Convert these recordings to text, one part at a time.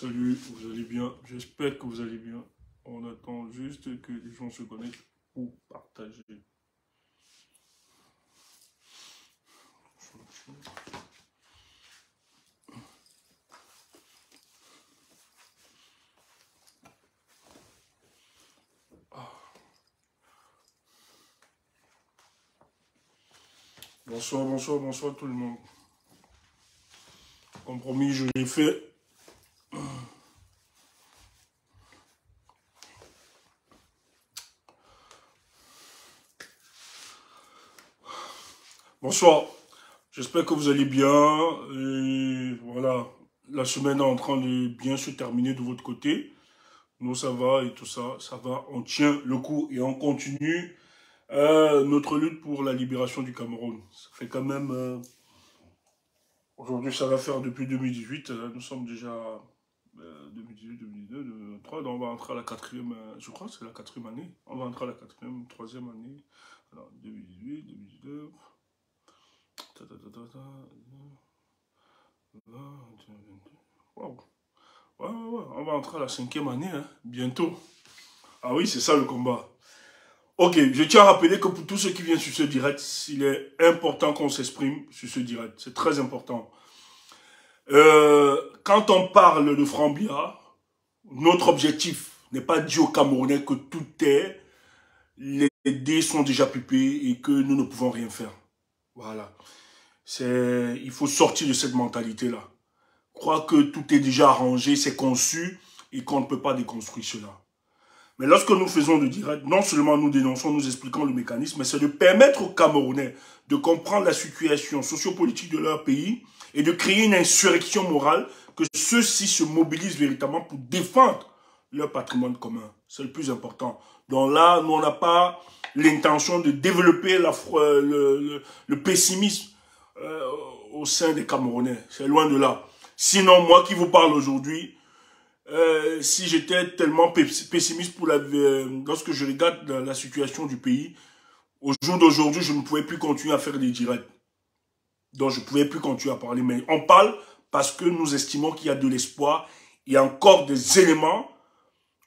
Salut, vous allez bien? J'espère que vous allez bien. On attend juste que les gens se connectent pour partager. Bonsoir, bonsoir, bonsoir tout le monde. Comme promis, je l'ai fait. Bonsoir, j'espère que vous allez bien. Et voilà, la semaine est en train de bien se terminer de votre côté. Nous, ça va et tout ça, ça va. On tient le coup et on continue notre lutte pour la libération du Cameroun. Ça fait quand même... aujourd'hui, ça va faire depuis 2018. Nous sommes déjà 2018, 2022, 2023. Donc, on va entrer à la quatrième... je crois que c'est la quatrième année. On va entrer à la quatrième, troisième année. Alors, 2018, 2019... Wow. Ouais, ouais, ouais. On va entrer à la cinquième année, hein, bientôt. Ah oui, c'est ça le combat. Ok, je tiens à rappeler que pour tous ceux qui viennent sur ce direct, il est important qu'on s'exprime sur ce direct. C'est très important. Quand on parle de Frambia, notre objectif n'est pas dit aux Camerounais que tout est, les dés sont déjà pipés et que nous ne pouvons rien faire. Voilà. Il faut sortir de cette mentalité-là. Croire que tout est déjà arrangé, c'est conçu et qu'on ne peut pas déconstruire cela. Mais lorsque nous faisons le direct, non seulement nous dénonçons, nous expliquons le mécanisme, mais c'est de permettre aux Camerounais de comprendre la situation sociopolitique de leur pays et de créer une insurrection morale, que ceux-ci se mobilisent véritablement pour défendre leur patrimoine commun. C'est le plus important. Donc là, nous, on n'a pas l'intention de développer le pessimisme au sein des Camerounais. C'est loin de là. Sinon, moi qui vous parle aujourd'hui, si j'étais tellement pessimiste pour lorsque je regarde la situation du pays, au jour d'aujourd'hui, je ne pouvais plus continuer à faire des directs. Donc, je ne pouvais plus continuer à parler. Mais on parle parce que nous estimons qu'il y a de l'espoir. Il y a encore des éléments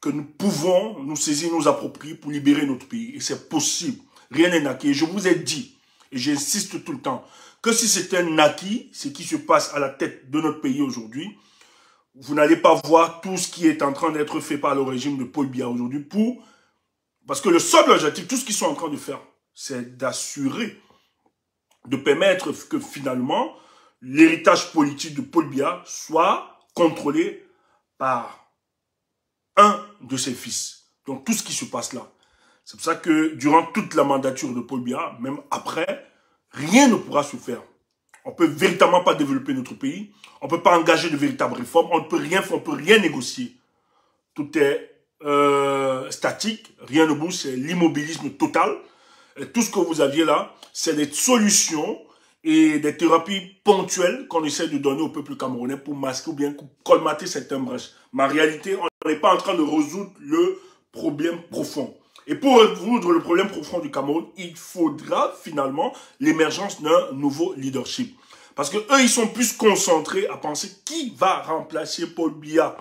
que nous pouvons nous saisir, nous approprier pour libérer notre pays. Et c'est possible. Rien n'est acquis. Et je vous ai dit, et j'insiste tout le temps, que si c'était un acquis, ce qui se passe à la tête de notre pays aujourd'hui, vous n'allez pas voir tout ce qui est en train d'être fait par le régime de Paul Biya aujourd'hui parce que le seul objectif, tout ce qu'ils sont en train de faire, c'est d'assurer, de permettre que finalement, l'héritage politique de Paul Biya soit contrôlé par un de ses fils. Donc tout ce qui se passe là. C'est pour ça que durant toute la mandature de Paul Biya, même après, rien ne pourra se faire. On ne peut véritablement pas développer notre pays. On ne peut pas engager de véritables réformes. On ne peut rien faire, on ne peut rien négocier. Tout est statique, rien ne bouge, c'est l'immobilisme total. Et tout ce que vous aviez là, c'est des solutions et des thérapies ponctuelles qu'on essaie de donner au peuple camerounais pour masquer ou bien colmater certaines brèches. Mais en réalité, on n'est pas en train de résoudre le problème profond. Et pour résoudre le problème profond du Cameroun, il faudra finalement l'émergence d'un nouveau leadership. Parce que eux, ils sont plus concentrés à penser qui va remplacer Paul Biya.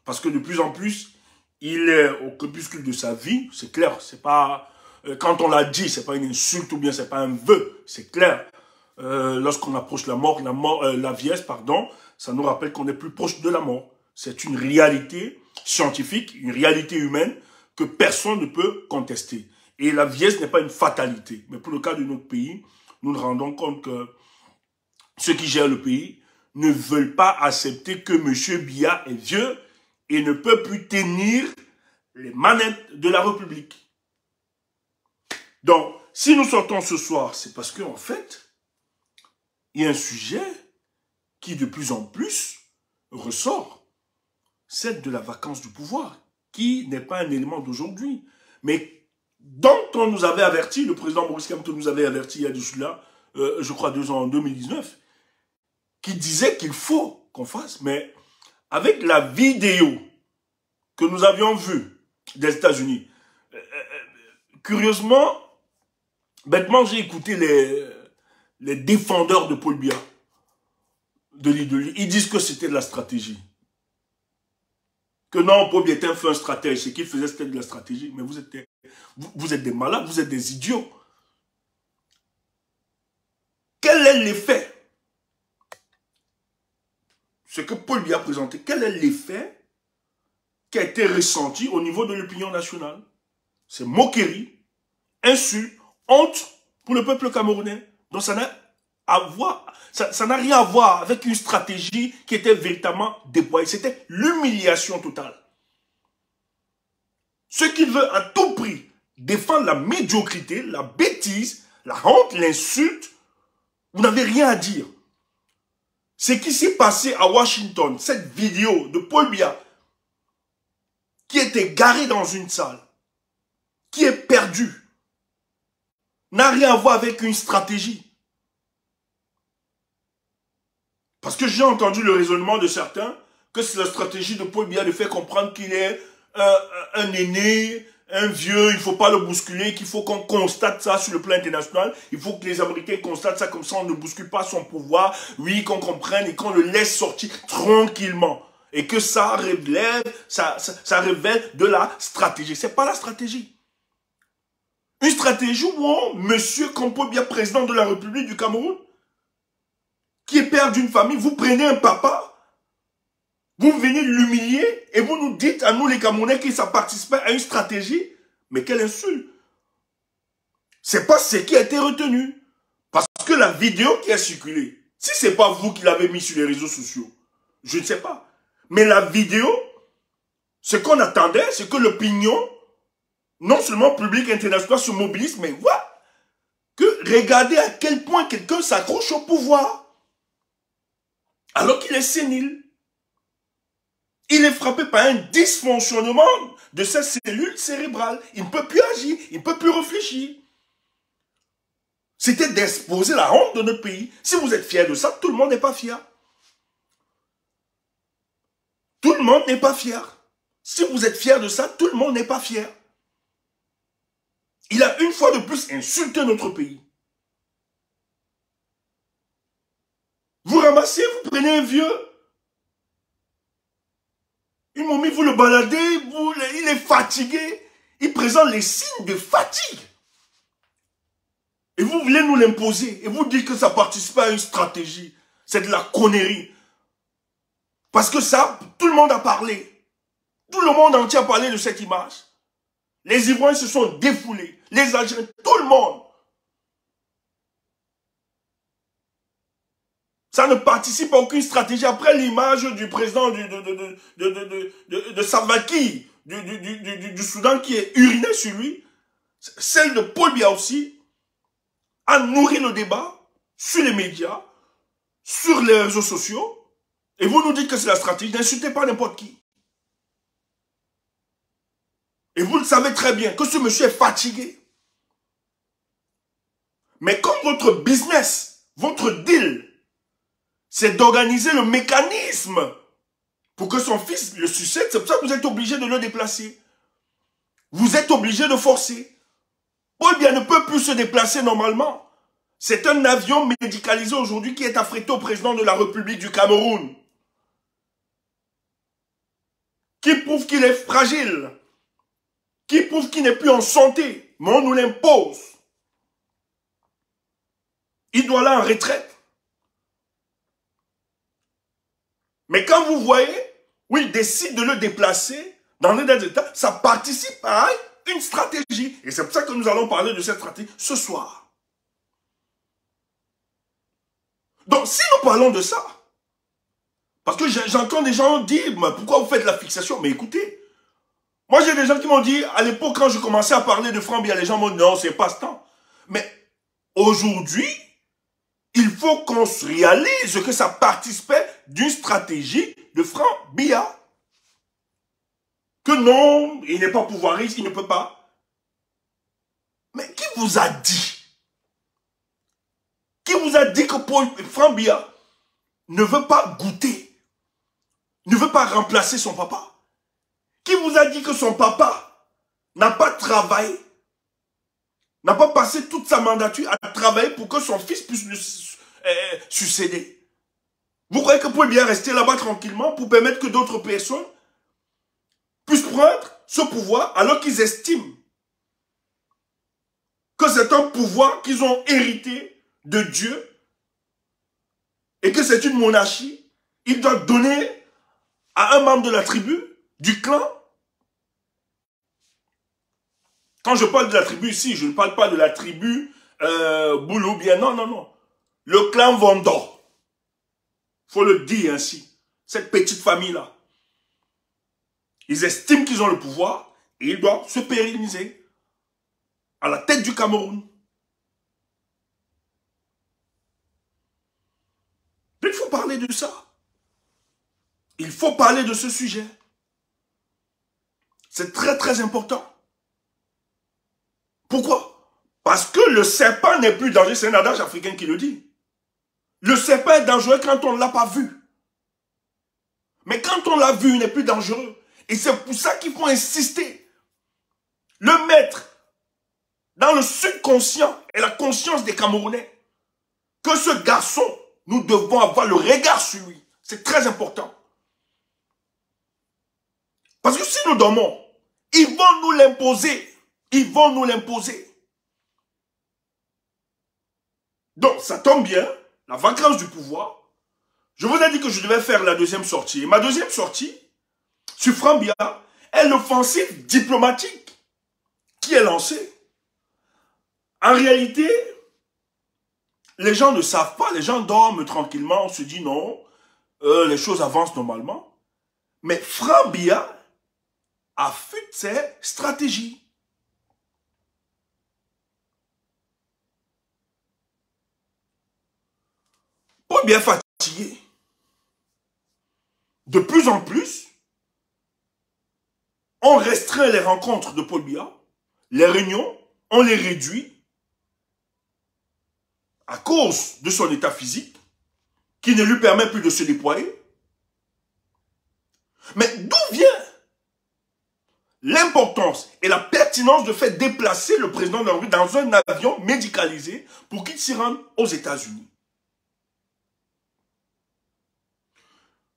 Parce que de plus en plus, il est au crépuscule de sa vie, c'est clair. C'est pas, quand on l'a dit, c'est pas une insulte ou bien c'est pas un vœu, c'est clair. Lorsqu'on approche la vieillesse, pardon, ça nous rappelle qu'on est plus proche de la mort. C'est une réalité scientifique, une réalité humaine que personne ne peut contester. Et la vieillesse n'est pas une fatalité. Mais pour le cas de notre pays, nous nous rendons compte que ceux qui gèrent le pays ne veulent pas accepter que M. Biya est vieux et ne peut plus tenir les manettes de la République. Donc, si nous sortons ce soir, c'est parce qu'en fait, il y a un sujet qui de plus en plus ressort, celle de la vacance du pouvoir, qui n'est pas un élément d'aujourd'hui, mais dont on nous avait averti, le président Maurice Kamto nous avait averti il y a de cela, je crois 2 ans, en 2019, qui disait qu'il faut qu'on fasse, mais avec la vidéo que nous avions vue des États-Unis, curieusement, bêtement, j'ai écouté les défendeurs de Paul Biya, de l'idée. Ils disent que c'était de la stratégie. Que non, Paul Biya fait un stratège. Ce qu'il faisait, c'était de la stratégie. Mais vous êtes des malades, vous êtes des idiots. Quel est l'effet? Ce que Paul Biya a présenté, quel est l'effet qui a été ressenti au niveau de l'opinion nationale? C'est moquerie, insulte, honte pour le peuple camerounais. Donc ça n'a rien à voir avec une stratégie qui était véritablement déployée. C'était l'humiliation totale. Ceux qui veulent à tout prix défendre la médiocrité, la bêtise, la honte, l'insulte, vous n'avez rien à dire. Ce qui s'est passé à Washington, cette vidéo de Paul Biya, qui était garé dans une salle, qui est perdu, n'a rien à voir avec une stratégie. Parce que j'ai entendu le raisonnement de certains que c'est la stratégie de Paul Biya de faire comprendre qu'il est un aîné, un vieux, il ne faut pas le bousculer, qu'il faut qu'on constate ça sur le plan international. Il faut que les Américains constatent ça, comme ça on ne bouscule pas son pouvoir. Oui, qu'on comprenne et qu'on le laisse sortir tranquillement. Et que ça révèle de la stratégie. Ce n'est pas la stratégie. Une stratégie où monsieur Paul Biya, président de la République du Cameroun, qui est père d'une famille, vous prenez un papa, vous venez l'humilier et vous nous dites à nous les Camerounais que ça participait à une stratégie. Mais quelle insulte! C'est pas ce qui a été retenu. Parce que la vidéo qui a circulé, si c'est pas vous qui l'avez mis sur les réseaux sociaux, je ne sais pas. Mais la vidéo, ce qu'on attendait, c'est que l'opinion, non seulement publique international, se mobilise, mais voilà, que regardez à quel point quelqu'un s'accroche au pouvoir. Alors qu'il est sénile. Il est frappé par un dysfonctionnement de sa cellule cérébrale. Il ne peut plus agir, il ne peut plus réfléchir. C'était d'exposer la honte de notre pays. Si vous êtes fiers de ça, tout le monde n'est pas fier. Tout le monde n'est pas fier. Si vous êtes fiers de ça, tout le monde n'est pas fier. Il a une fois de plus insulté notre pays. Vous ramassez, vous prenez un vieux, une momie, vous le baladez, il est fatigué, il présente les signes de fatigue. Et vous voulez nous l'imposer, et vous dites que ça participe à une stratégie. C'est de la connerie. Parce que ça, tout le monde a parlé. Tout le monde entier a parlé de cette image. Les Ivoiriens se sont défoulés, les Algériens, tout le monde. Ça ne participe à aucune stratégie. Après l'image du président de Salva Kiir, du Soudan qui est uriné sur lui, celle de Paul Biya aussi, a nourri le débat sur les médias, sur les réseaux sociaux, et vous nous dites que c'est la stratégie. N'insultez pas n'importe qui. Et vous le savez très bien que ce monsieur est fatigué. Mais comme votre business, votre deal, c'est d'organiser le mécanisme pour que son fils le succède. C'est pour ça que vous êtes obligé de le déplacer. Vous êtes obligé de forcer. Paul Biya ne peut plus se déplacer normalement. C'est un avion médicalisé aujourd'hui qui est affrété au président de la République du Cameroun. Qui prouve qu'il est fragile. Qui prouve qu'il n'est plus en santé. Mais on nous l'impose. Il doit aller en retraite. Mais quand vous voyez où il décide de le déplacer dans les États, ça participe à une stratégie. Et c'est pour ça que nous allons parler de cette stratégie ce soir. Donc, si nous parlons de ça, parce que j'entends des gens dire, mais pourquoi vous faites la fixation? Mais écoutez, moi j'ai des gens qui m'ont dit, à l'époque quand je commençais à parler de Franc Biya, les gens m'ont dit, non, c'est pas ce temps. Mais aujourd'hui, il faut qu'on se réalise que ça participait d'une stratégie de Franc Biya. Que non, il n'est pas pouvoiriste, il ne peut pas. Mais qui vous a dit? Qui vous a dit que Franc Biya ne veut pas goûter, ne veut pas remplacer son papa? Qui vous a dit que son papa n'a pas travaillé, n'a pas passé toute sa mandature à travailler pour que son fils puisse lui succéder? Vous croyez que Paul Biya rester là-bas tranquillement pour permettre que d'autres personnes prendre ce pouvoir alors qu'ils estiment que c'est un pouvoir qu'ils ont hérité de Dieu et que c'est une monarchie. Ils doivent donner à un membre de la tribu, du clan. Quand je parle de la tribu ici, je ne parle pas de la tribu Boulou bien. Non, non, non. Le clan Vendor. Faut le dire ainsi. Cette petite famille-là. Ils estiment qu'ils ont le pouvoir et ils doivent se pérenniser à la tête du Cameroun. Il faut parler de ça. Il faut parler de ce sujet. C'est très très important. Pourquoi? Parce que le serpent n'est plus dangereux. C'est un adage africain qui le dit. Le serpent est dangereux quand on ne l'a pas vu. Mais quand on l'a vu, il n'est plus dangereux. Et c'est pour ça qu'il faut insister. Le mettre dans le subconscient et la conscience des Camerounais. Que ce garçon, nous devons avoir le regard sur lui. C'est très important. Parce que si nous dormons, ils vont nous l'imposer. Ils vont nous l'imposer. Donc, ça tombe bien, la vacance du pouvoir. Je vous ai dit que je devais faire la deuxième sortie. Et ma deuxième sortie, sur Frambia, est l'offensive diplomatique qui est lancée. En réalité, les gens ne savent pas, les gens dorment tranquillement, on se dit non, les choses avancent normalement. Mais Frambia affûte ses stratégies. Paul Biya fatigué. De plus en plus, on restreint les rencontres de Paul Biya, les réunions, on les réduit à cause de son état physique, qui ne lui permet plus de se déployer. Mais d'où vient l'importance et la pertinence de faire déplacer le président de la République dans un avion médicalisé pour qu'il s'y rende aux États-Unis?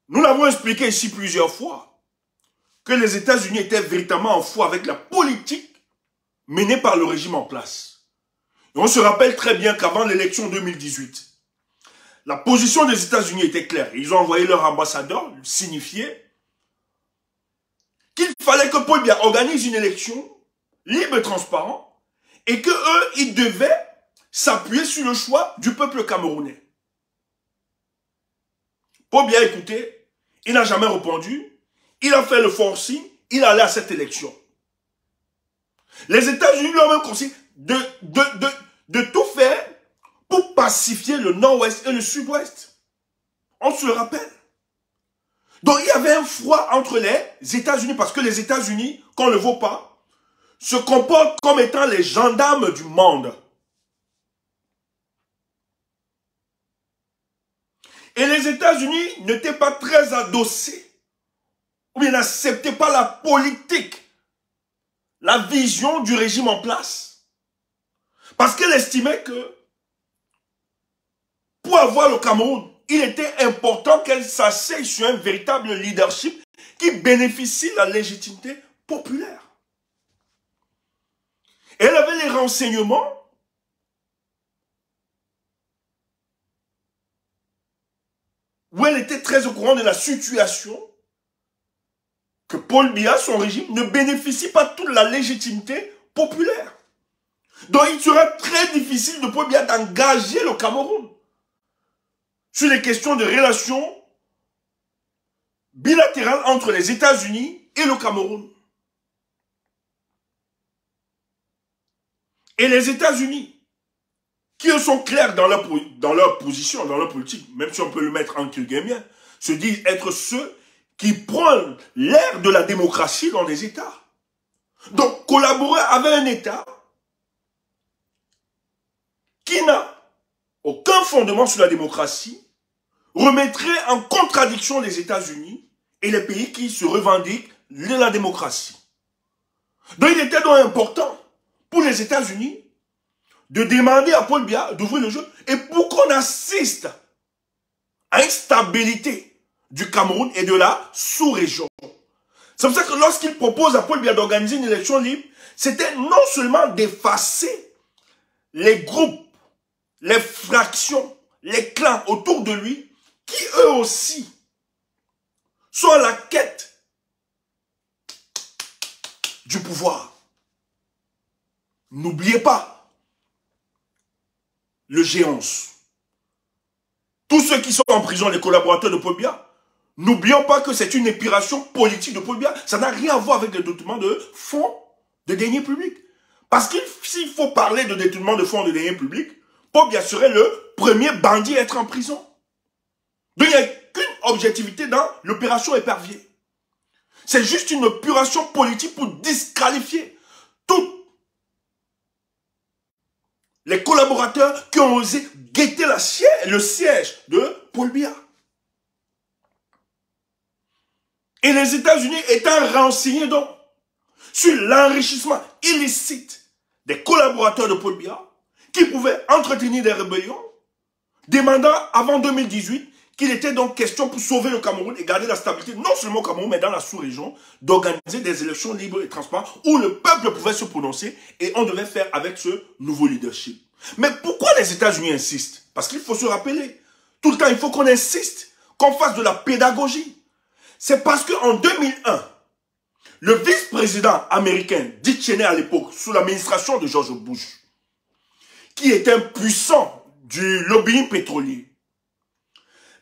Nous l'avons expliqué ici plusieurs fois, que les États-Unis étaient véritablement en fou avec la politique menée par le régime en place. Et on se rappelle très bien qu'avant l'élection 2018, la position des États-Unis était claire. Ils ont envoyé leur ambassadeur signifier qu'il fallait que Paul Biya organise une élection libre et transparente et que eux, ils devaient s'appuyer sur le choix du peuple camerounais. Paul Biya a écouté, il n'a jamais répondu, il a fait le forcing, il allait à cette élection. Les États-Unis lui ont même conseillé de tout faire pour pacifier le nord-ouest et le sud-ouest. On se le rappelle. Donc il y avait un froid entre les États-Unis parce que les États-Unis, qu'on ne le voit pas, se comportent comme étant les gendarmes du monde. Et les États-Unis n'étaient pas très adossés, ou bien n'acceptaient pas la politique, la vision du régime en place. Parce qu'elle estimait que pour avoir le Cameroun, il était important qu'elle s'asseye sur un véritable leadership qui bénéficie de la légitimité populaire. Et elle avait les renseignements où elle était très au courant de la situation que Paul Biya, son régime, ne bénéficie pas toute la légitimité populaire. Donc il sera très difficile de Paul Biya d'engager le Cameroun sur les questions de relations bilatérales entre les États-Unis et le Cameroun. Et les États-Unis, qui sont clairs dans leur position, dans leur politique, même si on peut le mettre en guillemets, se disent être ceux qui prennent l'air de la démocratie dans les États. Donc, collaborer avec un État qui n'a aucun fondement sur la démocratie remettrait en contradiction les États-Unis et les pays qui se revendiquent de la démocratie. Donc, il était donc important pour les États-Unis de demander à Paul Biya d'ouvrir le jeu et pour qu'on assiste à une stabilité du Cameroun et de la sous-région. C'est pour ça que lorsqu'il propose à Paul Biya d'organiser une élection libre, c'était non seulement d'effacer les groupes, les fractions, les clans autour de lui, qui eux aussi sont à la quête du pouvoir. N'oubliez pas le G11. Tous ceux qui sont en prison, les collaborateurs de Paul Biya, n'oublions pas que c'est une épuration politique de Paul Biya. Ça n'a rien à voir avec le détournement de fonds de deniers publics. Parce que s'il faut parler de détournement de fonds de deniers publics, Paul Biya serait le premier bandit à être en prison. Donc il n'y a qu'une objectivité dans l'opération Épervier. C'est juste une opération politique pour disqualifier tous les collaborateurs qui ont osé guetter le siège de Paul Biya. Et les États-Unis étant renseignés donc sur l'enrichissement illicite des collaborateurs de Paul Biya qui pouvaient entretenir des rébellions, demandant avant 2018 qu'il était donc question pour sauver le Cameroun et garder la stabilité, non seulement au Cameroun, mais dans la sous-région, d'organiser des élections libres et transparentes où le peuple pouvait se prononcer et on devait faire avec ce nouveau leadership. Mais pourquoi les États-Unis insistent? Parce qu'il faut se rappeler, tout le temps il faut qu'on insiste, qu'on fasse de la pédagogie. C'est parce qu'en 2001, le vice-président américain Dick Cheney à l'époque, sous l'administration de George Bush, qui était un puissant du lobbying pétrolier,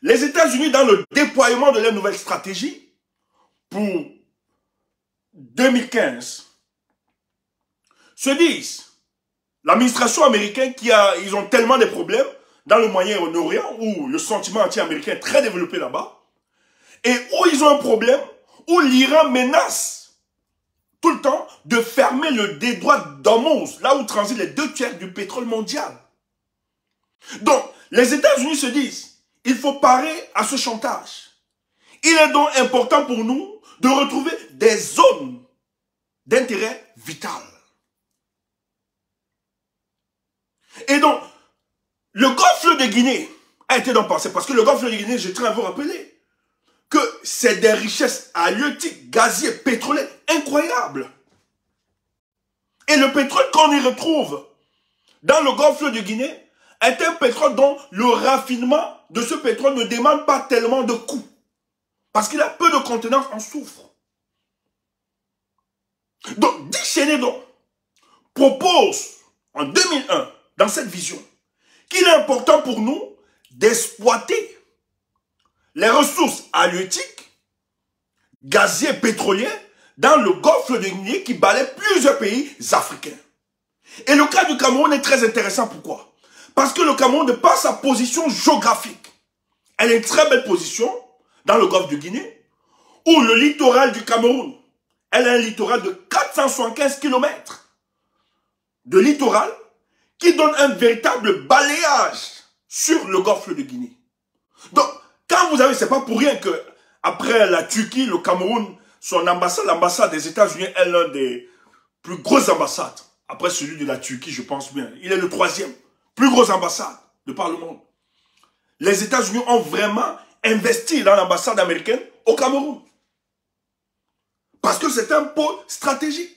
les États-Unis, dans le déploiement de leur nouvelle stratégie pour 2015, se disent, l'administration américaine, ils ont tellement de problèmes dans le Moyen-Orient, où le sentiment anti-américain est très développé là-bas, et où ils ont un problème, où l'Iran menace tout le temps de fermer le détroit d'Ormuz, là où transitent les 2/3 du pétrole mondial. Donc, les États-Unis se disent, il faut parer à ce chantage. Il est donc important pour nous de retrouver des zones d'intérêt vital. Et donc, le golfe de Guinée a été donc pensé, parce que le golfe de Guinée, je tiens à vous rappeler, que c'est des richesses halieutiques, gazières, pétrolières incroyables. Et le pétrole qu'on y retrouve dans le golfe de Guinée est un pétrole dont le raffinement de ce pétrole ne demande pas tellement de coûts. Parce qu'il a peu de contenance en soufre. Donc, Dick Cheney propose en 2001, dans cette vision, qu'il est important pour nous d'exploiter les ressources halieutiques, gazières, pétrolières, dans le golfe de Guinée qui balaie plusieurs pays africains. Et le cas du Cameroun est très intéressant. Pourquoi? Parce que le Cameroun, de par sa position géographique, elle a une très belle position dans le golfe de Guinée, où le littoral du Cameroun, elle a un littoral de 475 km de littoral qui donne un véritable balayage sur le golfe de Guinée. Donc, quand vous avez, c'est pas pour rien que après la Turquie, le Cameroun, son ambassade, l'ambassade des États-Unis est l'un des plus grosses ambassades. Après celui de la Turquie, je pense bien. Il est le 3e plus grosse ambassade de par le monde. Les États-Unis ont vraiment investi dans l'ambassade américaine au Cameroun. Parce que c'est un pôle stratégique.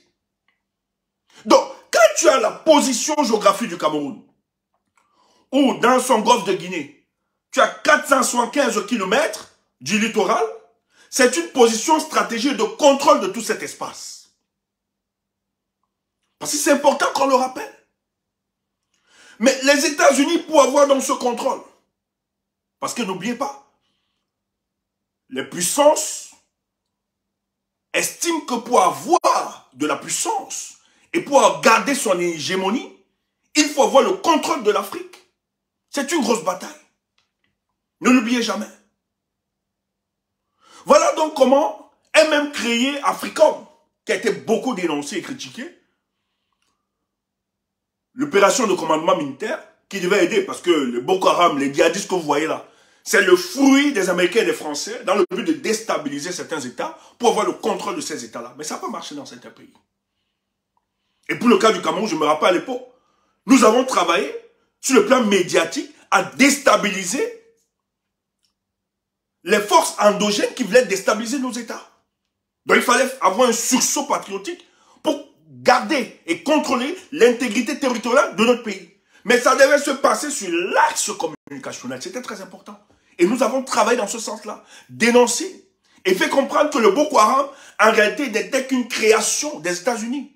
Donc, quand tu as la position géographique du Cameroun, ou dans son golfe de Guinée, tu as 475 km du littoral, c'est une position stratégique de contrôle de tout cet espace. Parce que c'est important qu'on le rappelle. Mais les États-Unis, pour avoir dans ce contrôle, parce que n'oubliez pas, les puissances estiment que pour avoir de la puissance et pour garder son hégémonie, il faut avoir le contrôle de l'Afrique. C'est une grosse bataille. Ne l'oubliez jamais. Voilà donc comment est même créé Africom, qui a été beaucoup dénoncé et critiqué. L'opération de commandement militaire qui devait aider, parce que le Boko Haram, les djihadistes que vous voyez là, c'est le fruit des Américains et des Français dans le but de déstabiliser certains États pour avoir le contrôle de ces États-là. Mais ça n'a pas marché dans certains pays. Et pour le cas du Cameroun, je me rappelle à l'époque, nous avons travaillé sur le plan médiatique à déstabiliser les forces endogènes qui voulaient déstabiliser nos États. Donc il fallait avoir un sursaut patriotique pour garder et contrôler l'intégrité territoriale de notre pays. Mais ça devait se passer sur l'axe communicationnel. C'était très important. Et nous avons travaillé dans ce sens-là. Dénoncer et fait comprendre que le Boko Haram, en réalité, n'était qu'une création des États-Unis,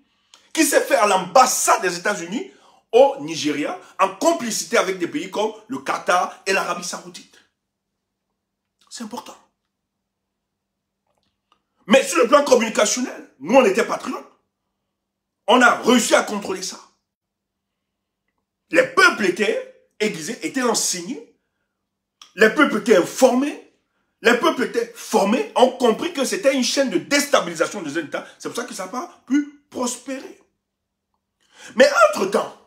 qui s'est fait à l'ambassade des États-Unis au Nigeria, en complicité avec des pays comme le Qatar et l'Arabie Saoudite. C'est important. Mais sur le plan communicationnel, nous, on était patriotes. On a réussi à contrôler ça. Les peuples étaient aiguisés, étaient enseignés. Les peuples étaient informés. Les peuples étaient formés, ont compris que c'était une chaîne de déstabilisation des États. C'est pour ça que ça n'a pas pu prospérer. Mais entre-temps,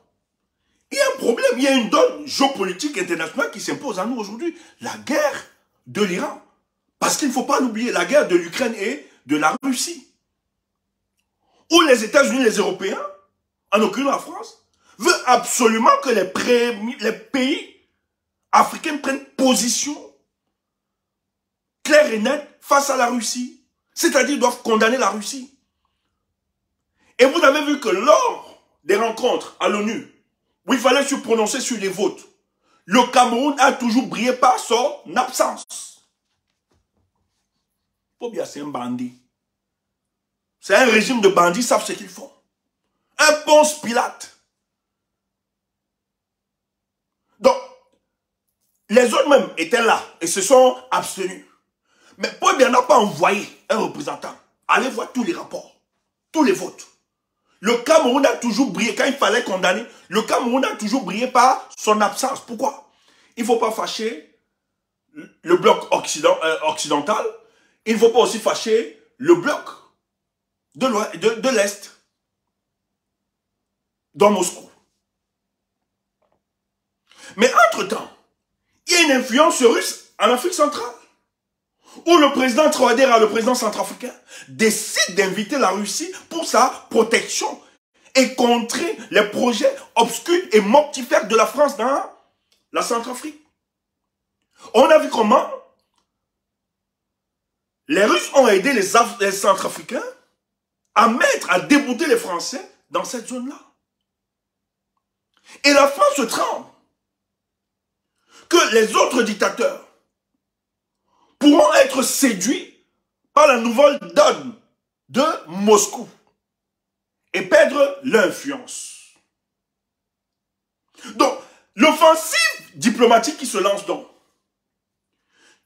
il y a un problème, il y a une donne géopolitique internationale qui s'impose à nous aujourd'hui. La guerre de l'Iran. Parce qu'il ne faut pas l'oublier, la guerre de l'Ukraine et de la Russie. Où les États-Unis, les Européens, en aucune la France, veulent absolument que les pays africains prennent position claire et nette face à la Russie. C'est-à-dire doivent condamner la Russie. Et vous avez vu que lors des rencontres à l'ONU, où il fallait se prononcer sur les votes, le Cameroun a toujours brillé par son absence. Faut bien, c'est un bandit. C'est un régime de bandits, ils savent ce qu'ils font. Un Ponce Pilate. Donc, les autres même étaient là et se sont abstenus. Mais Paul Biya n'a pas envoyé un représentant. Allez voir tous les rapports, tous les votes. Le Cameroun a toujours brillé, quand il fallait condamner, le Cameroun a toujours brillé par son absence. Pourquoi? Il ne faut pas fâcher le bloc occidental, il ne faut pas aussi fâcher le bloc de l'Est, dans Moscou. Mais entre-temps, il y a une influence russe en Afrique centrale, où le président Touadéra, le président centrafricain, décide d'inviter la Russie pour sa protection et contrer les projets obscurs et mortifères de la France dans la Centrafrique. On a vu comment les Russes ont aidé les Centrafricains à débouter les Français dans cette zone-là. Et la France se tremble que les autres dictateurs pourront être séduits par la nouvelle donne de Moscou et perdre l'influence. Donc, l'offensive diplomatique qui se lance donc.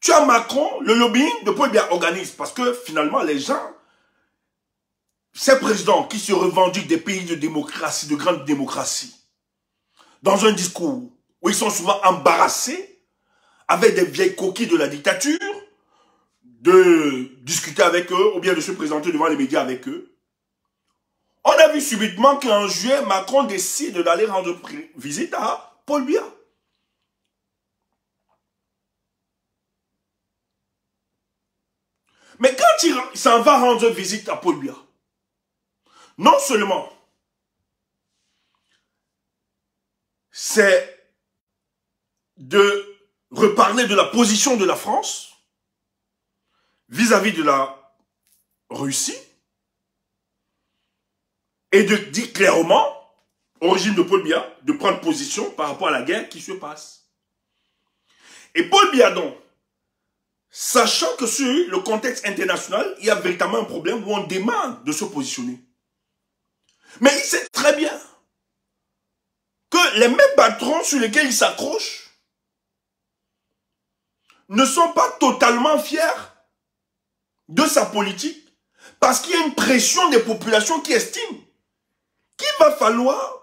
Tu as Macron, le lobbying de Paul Biya organise, parce que finalement, les gens, ces présidents qui se revendiquent des pays de démocratie, de grande démocratie, dans un discours où ils sont souvent embarrassés, avec des vieilles coquilles de la dictature, de discuter avec eux, ou bien de se présenter devant les médias avec eux. On a vu subitement qu'en juillet, Macron décide d'aller rendre visite à Paul Biya. Mais quand il s'en va rendre visite à Paul Biya, non seulement c'est de reparler de la position de la France vis-à-vis de la Russie et de dire clairement au régime de Paul Biya de prendre position par rapport à la guerre qui se passe. Et Paul Biya donc, sachant que sur le contexte international, il y a véritablement un problème où on demande de se positionner. Mais il sait très bien que les mêmes patrons sur lesquels il s'accroche ne sont pas totalement fiers de sa politique parce qu'il y a une pression des populations qui estiment qu'il va falloir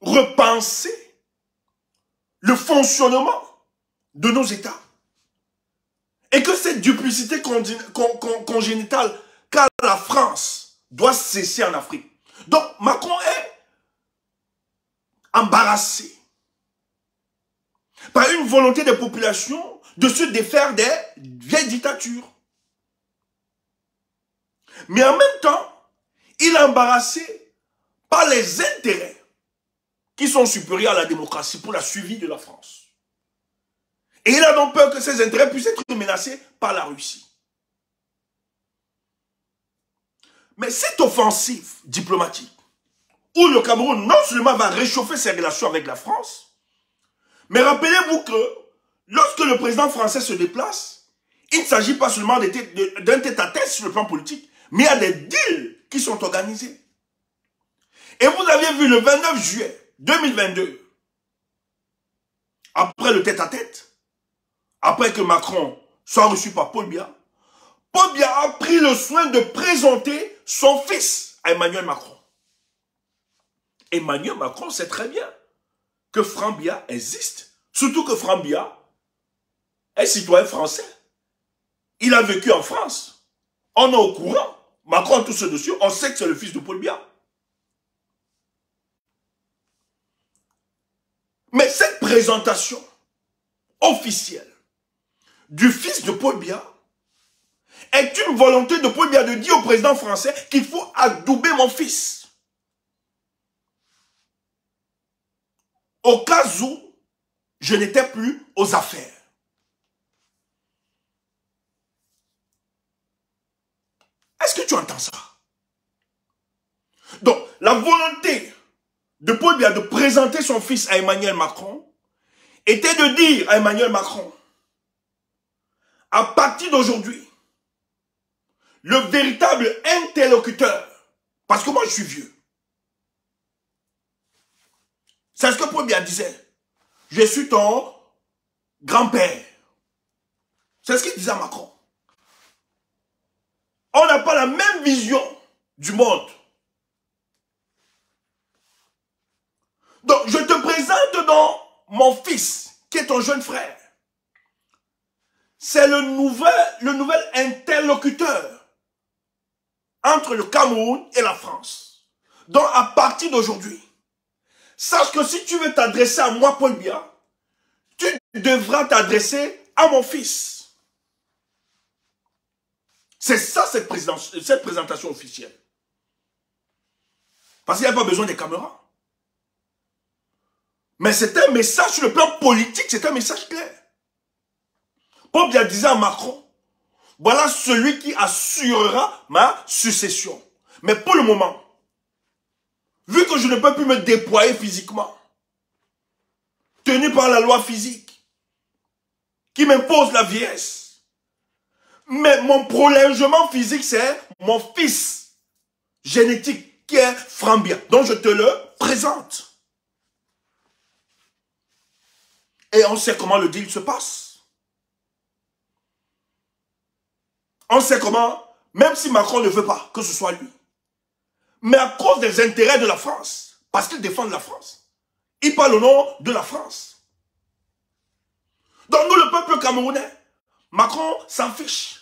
repenser le fonctionnement de nos États. Et que cette duplicité congénitale qu'a la France doit cesser en Afrique. Donc Macron est embarrassé par une volonté des populations de se défaire des vieilles dictatures. Mais en même temps, il est embarrassé par les intérêts qui sont supérieurs à la démocratie pour la survie de la France. Et il a donc peur que ces intérêts puissent être menacés par la Russie. Mais cette offensive diplomatique, où le Cameroun non seulement va réchauffer ses relations avec la France, mais rappelez-vous que lorsque le président français se déplace, il ne s'agit pas seulement d'un tête-à-tête sur le plan politique, mais il y a des deals qui sont organisés. Et vous aviez vu le 29 juillet 2022, après le tête-à-tête, après que Macron soit reçu par Paul Biya a pris le soin de présenter son fils à Emmanuel Macron. Emmanuel Macron sait très bien que Franck Biya existe. Surtout que Franck Biya est citoyen français. Il a vécu en France. On est au courant. Macron touche dessus. On sait que c'est le fils de Paul Biya. Mais cette présentation officielle du fils de Paul Biya est une volonté de Paul Biya de dire au président français qu'il faut adouber mon fils. Au cas où je n'étais plus aux affaires. Est-ce que tu entends ça? Donc, la volonté de Paul Biya de présenter son fils à Emmanuel Macron était de dire à Emmanuel Macron, à partir d'aujourd'hui, le véritable interlocuteur, parce que moi je suis vieux, c'est ce que Paul Biya disait, je suis ton grand-père. C'est ce qu'il disait à Macron. On n'a pas la même vision du monde. Donc, je te présente donc mon fils, qui est ton jeune frère. C'est le nouvel interlocuteur entre le Cameroun et la France. Donc, à partir d'aujourd'hui, sache que si tu veux t'adresser à moi, Paul Biya, tu devras t'adresser à mon fils. C'est ça, cette présentation officielle. Parce qu'il n'y a pas besoin des caméras. Mais c'est un message sur le plan politique, c'est un message clair. Paul Biya disait à Macron, voilà celui qui assurera ma succession. Mais pour le moment, vu que je ne peux plus me déployer physiquement, tenu par la loi physique, qui m'impose la vieillesse, mais mon prolongement physique, c'est mon fils génétique, qui est Franck Biya, dont je te le présente. Et on sait comment le deal se passe. On sait comment, même si Macron ne veut pas que ce soit lui, mais à cause des intérêts de la France, parce qu'il défend la France, il parle au nom de la France. Donc nous, le peuple camerounais, Macron s'en fiche.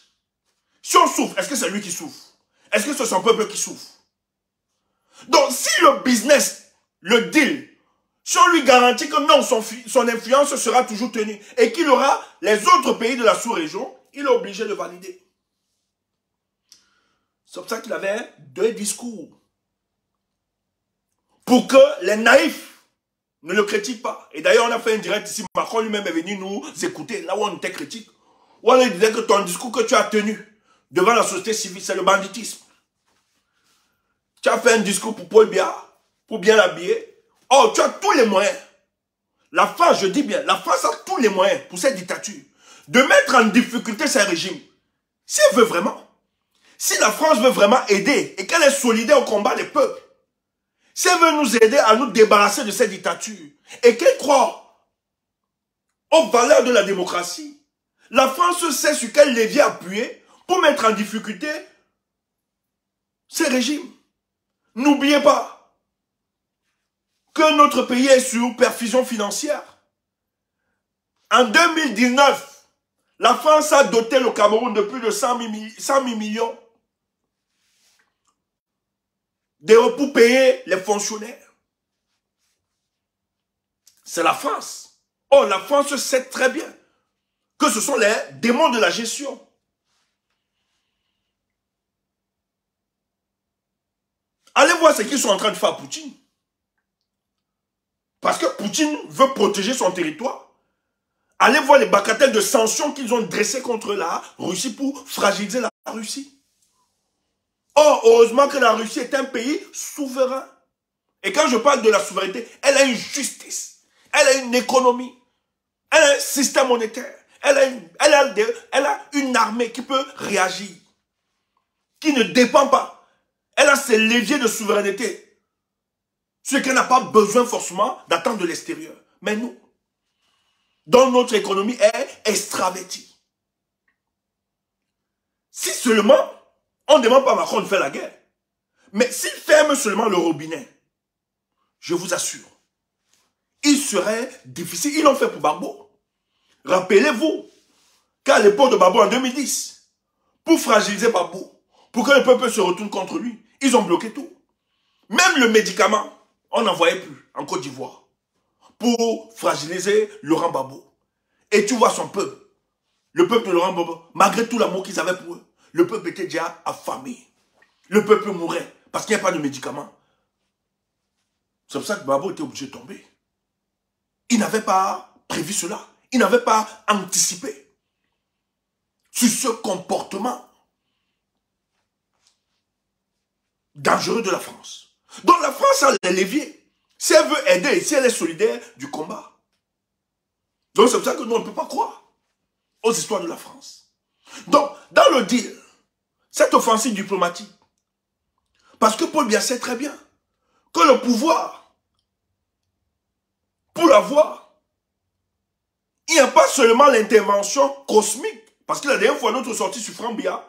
Si on souffre, est-ce que c'est lui qui souffre? Est-ce que c'est son peuple qui souffre? Donc si le business, le deal, si on lui garantit que non, son influence sera toujours tenue et qu'il aura les autres pays de la sous-région, il est obligé de valider. C'est pour ça qu'il avait deux discours. Pour que les naïfs ne le critiquent pas. Et d'ailleurs, on a fait un direct ici. Macron lui-même est venu nous écouter, là où on était critique. Où on lui disait que ton discours que tu as tenu devant la société civile, c'est le banditisme. Tu as fait un discours pour Paul Biya, pour bien l'habiller. Oh, tu as tous les moyens. La France, je dis bien, la France a tous les moyens pour cette dictature de mettre en difficulté ces régimes. Si elle veut vraiment, si la France veut vraiment aider et qu'elle est solidaire au combat des peuples, si elle veut nous aider à nous débarrasser de cette dictature et qu'elle croit aux valeurs de la démocratie, la France sait sur quel levier appuyer pour mettre en difficulté ces régimes. N'oubliez pas que notre pays est sous perfusion financière. En 2019, la France a doté le Cameroun de plus de 100 000 millions d'euros pour payer les fonctionnaires. C'est la France. Oh, la France sait très bien que ce sont les démons de la gestion. Allez voir ce qu'ils sont en train de faire à Poutine. Parce que Poutine veut protéger son territoire. Allez voir les bagatelles de sanctions qu'ils ont dressées contre la Russie pour fragiliser la Russie. Or, heureusement que la Russie est un pays souverain. Et quand je parle de la souveraineté, elle a une justice, elle a une économie, elle a un système monétaire, elle a une armée qui peut réagir, qui ne dépend pas. Elle a ses leviers de souveraineté. Ce qu'elle n'a pas besoin forcément d'attendre de l'extérieur. Mais nous, dont notre économie est extravertie. Si seulement, on ne demande pas à Macron de faire la guerre, mais s'il ferme seulement le robinet, je vous assure, il serait difficile. Ils l'ont fait pour Gbagbo. Rappelez-vous qu'à l'époque de Gbagbo en 2010, pour fragiliser Gbagbo, pour que le peuple se retourne contre lui, ils ont bloqué tout. Même le médicament, on n'en voyait plus en Côte d'Ivoire pour fragiliser Laurent Gbagbo. Et tu vois son peuple, le peuple de Laurent Gbagbo, malgré tout l'amour qu'ils avaient pour eux, le peuple était déjà affamé. Le peuple mourait parce qu'il n'y a pas de médicaments. C'est pour ça que Gbagbo était obligé de tomber. Il n'avait pas prévu cela. Il n'avait pas anticipé sur ce comportement dangereux de la France. Donc la France a les leviers. Si elle veut aider, si elle est solidaire du combat. Donc c'est pour ça que nous, on ne peut pas croire aux histoires de la France. Donc, dans le deal, cette offensive diplomatique, parce que Paul Biya sait très bien que le pouvoir, pour l'avoir, il n'y a pas seulement l'intervention cosmique. Parce que la dernière fois, notre sortie sur Franck Biya,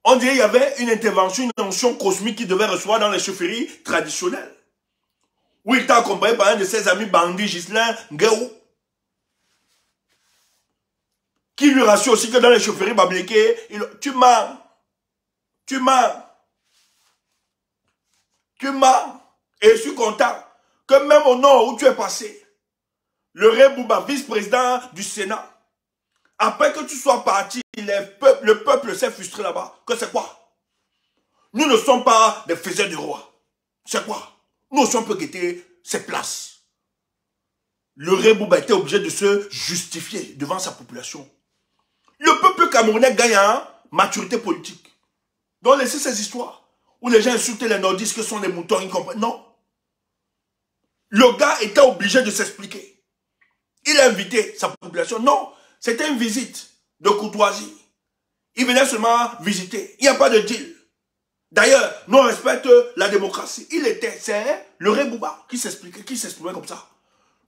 on dirait qu'il y avait une intervention, une onction cosmique qu'il devait recevoir dans les chaufferies traditionnelles. Où il était accompagné par un de ses amis bandits, Ghislain Nguéou, qui lui rassure aussi que dans les chaufferies babliquées, tu mens. Tu mens. Tu mens. Et je suis content que même au nord où tu es passé, le Ré Bouba, vice-président du Sénat, après que tu sois parti, le peuple s'est frustré là-bas. Que c'est quoi? Nous ne sommes pas des faiseurs du roi. C'est quoi? Nous aussi on peut guetter ses places. Le Ré Bouba était obligé de se justifier devant sa population. Le peuple camerounais gagne en maturité politique. Donc laissez ces histoires où les gens insultent les nordistes que sont des moutons, ils comprennent. Non. Le gars était obligé de s'expliquer. Il a invité sa population. Non, c'était une visite de courtoisie. Il venait seulement visiter. Il n'y a pas de deal. D'ailleurs, nous on respecte la démocratie. C'est le Ré Bouba qui s'exprimait comme ça.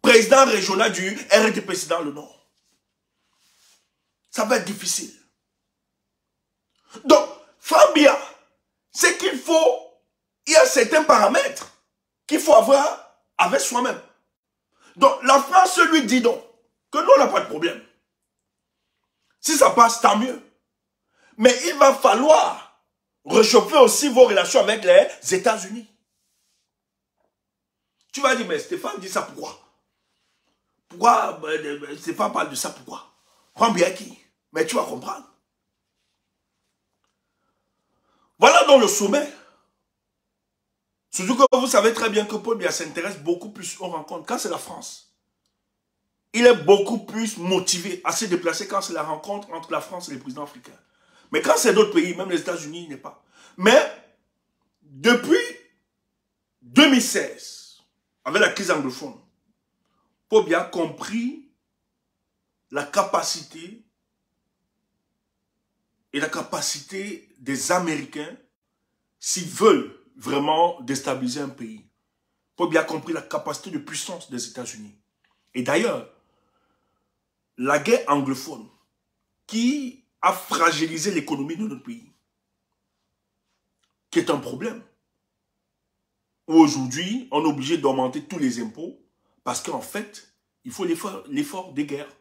Président régional du RDPC dans le Nord. Ça va être difficile. Donc, Franck Biya, c'est qu'il faut, il y a certains paramètres qu'il faut avoir avec soi-même. Donc, la France lui dit donc que nous, on n'a pas de problème. Si ça passe, tant mieux. Mais il va falloir réchauffer aussi vos relations avec les États-Unis. Tu vas dire, mais Stéphane dit ça pourquoi? Pourquoi Stéphane parle de ça pourquoi? Franck Biya qui? Mais tu vas comprendre. Voilà donc le sommet. Surtout que vous savez très bien que Paul Biya s'intéresse beaucoup plus aux rencontres. Quand c'est la France, il est beaucoup plus motivé à se déplacer quand c'est la rencontre entre la France et les présidents africains. Mais quand c'est d'autres pays, même les États-Unis, il n'est pas. Mais depuis 2016, avec la crise anglophone, Paul Biya a compris la capacité des Américains s'ils veulent vraiment déstabiliser un pays. Paul Biya a compris la capacité de puissance des États-Unis. Et d'ailleurs, la guerre anglophone qui a fragilisé l'économie de notre pays, qui est un problème, où aujourd'hui, on est obligé d'augmenter tous les impôts parce qu'en fait, il faut l'effort des guerres.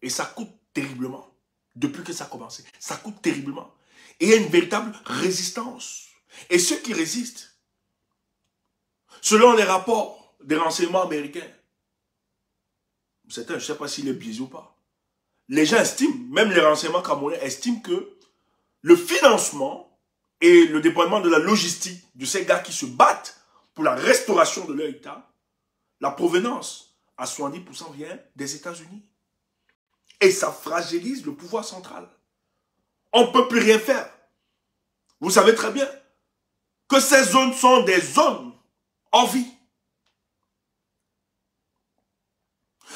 Et ça coûte terriblement. Depuis que ça a commencé, ça coûte terriblement. Et il y a une véritable résistance. Et ceux qui résistent, selon les rapports des renseignements américains, certains, je ne sais pas s'il est biaisé ou pas, les gens estiment, même les renseignements camerounais estiment que le financement et le déploiement de la logistique de ces gars qui se battent pour la restauration de leur État, la provenance à 70% vient des États-Unis. Et ça fragilise le pouvoir central. On ne peut plus rien faire. Vous savez très bien que ces zones sont des zones en vie.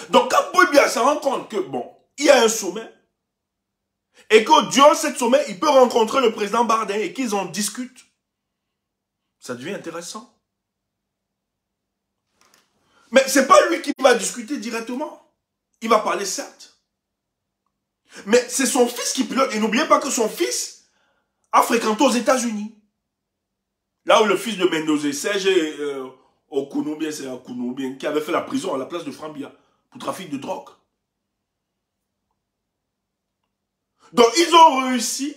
Donc quand Paul Biya se rend compte que, bon, il y a un sommet, et que durant ce sommet, il peut rencontrer le président Bardin et qu'ils en discutent, ça devient intéressant. Mais ce n'est pas lui qui va discuter directement. Il va parler certes. Mais c'est son fils qui pilote. Et n'oubliez pas que son fils a fréquenté aux États-Unis. Là où le fils de Mendoza, Serge Okunoubien, c'est Okunoubien, qui avait fait la prison à la place de Franck Biya pour trafic de drogue. Donc ils ont réussi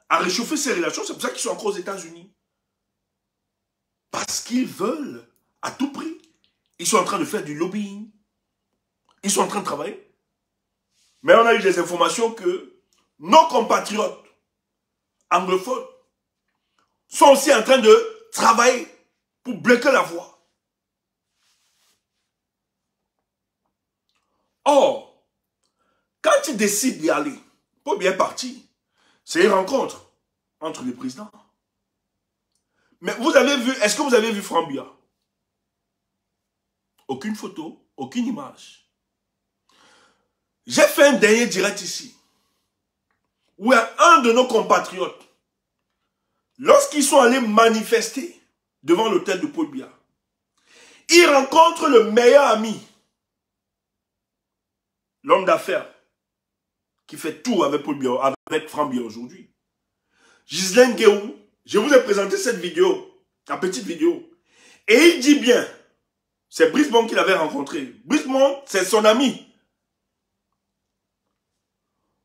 à réchauffer ces relations. C'est pour ça qu'ils sont encore aux États-Unis. Parce qu'ils veulent à tout prix. Ils sont en train de faire du lobbying. Ils sont en train de travailler. Mais on a eu des informations que nos compatriotes anglophones sont aussi en train de travailler pour bloquer la voie. Or, quand ils décident d'y aller, pour bien partir, c'est une rencontre entre les présidents. Mais vous avez vu, est-ce que vous avez vu Franck Biya? Aucune photo, aucune image. J'ai fait un dernier direct ici, où un de nos compatriotes, lorsqu'ils sont allés manifester devant l'hôtel de Paul Biya, ils rencontrent le meilleur ami, l'homme d'affaires, qui fait tout avec Paul Biya, avec Franck Biya aujourd'hui. Ghislaine Guéhou, je vous ai présenté cette vidéo, la petite vidéo, et il dit bien, c'est Brisbane qu'il avait rencontré. Brisbane, c'est son ami.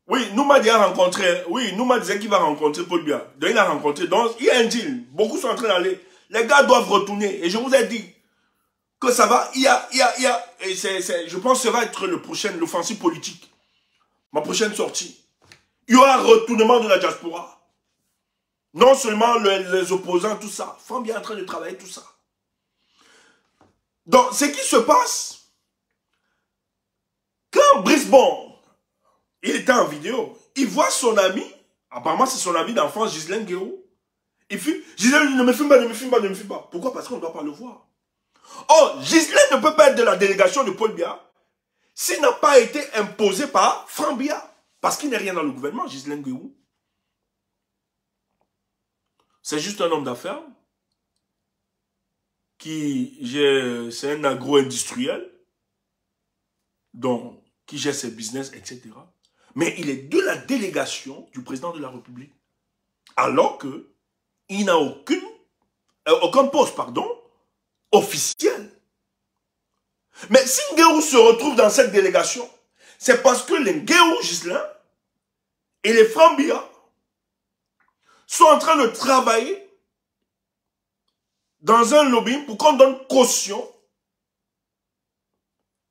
Oui, Nouma dit a rencontré, oui, Nouma disait qu'il va rencontrer Paul Biya. Donc il a rencontré, donc il y a un deal. Beaucoup sont en train d'aller. Les gars doivent retourner. Et je vous ai dit que ça va, et je pense que ça va être le prochain, l'offensive politique. Ma prochaine sortie. Il y aura retournement de la diaspora. Non seulement les opposants, tout ça. Franck Biya est en train de travailler tout ça. Donc, ce qui se passe, quand Brisbane, il était en vidéo, il voit son ami, apparemment c'est son ami d'enfance, Ghislaine Guéhou. Il fait, Ghislaine ne me filme pas, ne me filme pas, ne me filme pas. Pourquoi? Parce qu'on ne doit pas le voir. Oh, Ghislaine ne peut pas être de la délégation de Paul Biya s'il n'a pas été imposé par Franck Biya. Parce qu'il n'est rien dans le gouvernement, Ghislaine Guéhou. C'est juste un homme d'affaires c'est un agro-industriel, donc, qui gère ses business, etc. Mais il est de la délégation du président de la République. Alors que il n'a aucun poste, officiel. Mais si Nguéhou se retrouve dans cette délégation, c'est parce que les Nguéhou Ghislain et les Franck Biya sont en train de travailler dans un lobbying pour qu'on donne caution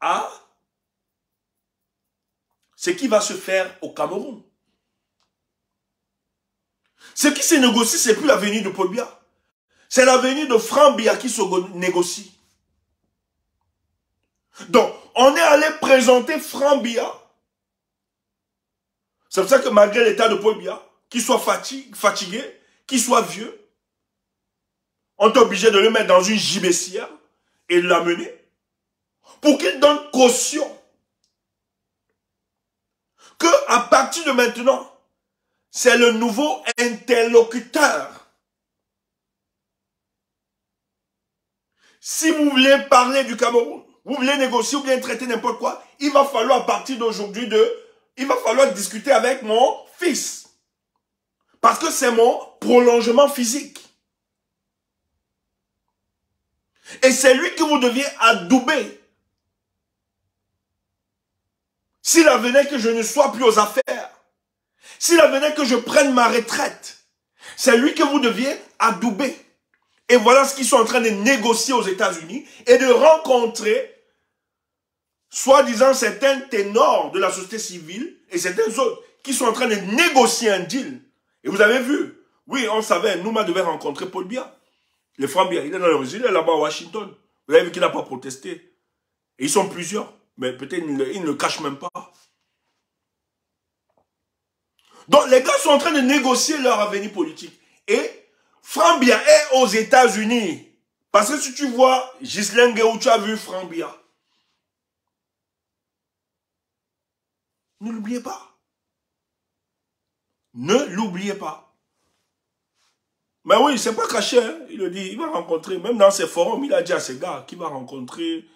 à ce qui va se faire au Cameroun. Ce qui se négocie, ce n'est plus l'avenir de Paul Biya. C'est l'avenir de Franck Biya qui se négocie. Donc, on est allé présenter Franck Biya. C'est pour ça que malgré l'état de Paul Biya, qu'il soit fatigué, qu'il soit vieux, on est obligé de le mettre dans une gibecière et de l'amener pour qu'il donne caution que à partir de maintenant, c'est le nouveau interlocuteur. Si vous voulez parler du Cameroun, vous voulez négocier ou bien traiter n'importe quoi, il va falloir à partir d'aujourd'hui il va falloir discuter avec mon fils. Parce que c'est mon prolongement physique. Et c'est lui que vous deviez adouber. S'il venait que je ne sois plus aux affaires, s'il venait que je prenne ma retraite, c'est lui que vous deviez adouber. Et voilà ce qu'ils sont en train de négocier aux États-Unis et de rencontrer, soi-disant, certains ténors de la société civile et certains autres qui sont en train de négocier un deal. Et vous avez vu, oui, on savait, Nouma devait rencontrer Paul Biya. Le Franck Biya, il est dans le résil, il est là-bas à Washington. Vous avez vu qu'il n'a pas protesté. Et ils sont plusieurs, mais peut-être ils ne le cachent même pas. Donc les gars sont en train de négocier leur avenir politique. Et Frambia est aux États-Unis. Parce que si tu vois Ghislaine où tu as vu Frambia, ne l'oubliez pas. Ne l'oubliez pas. Mais oui, c'est pas caché. Hein. Il le dit, il va rencontrer, même dans ses forums, il a dit à ses gars qu'il va rencontrer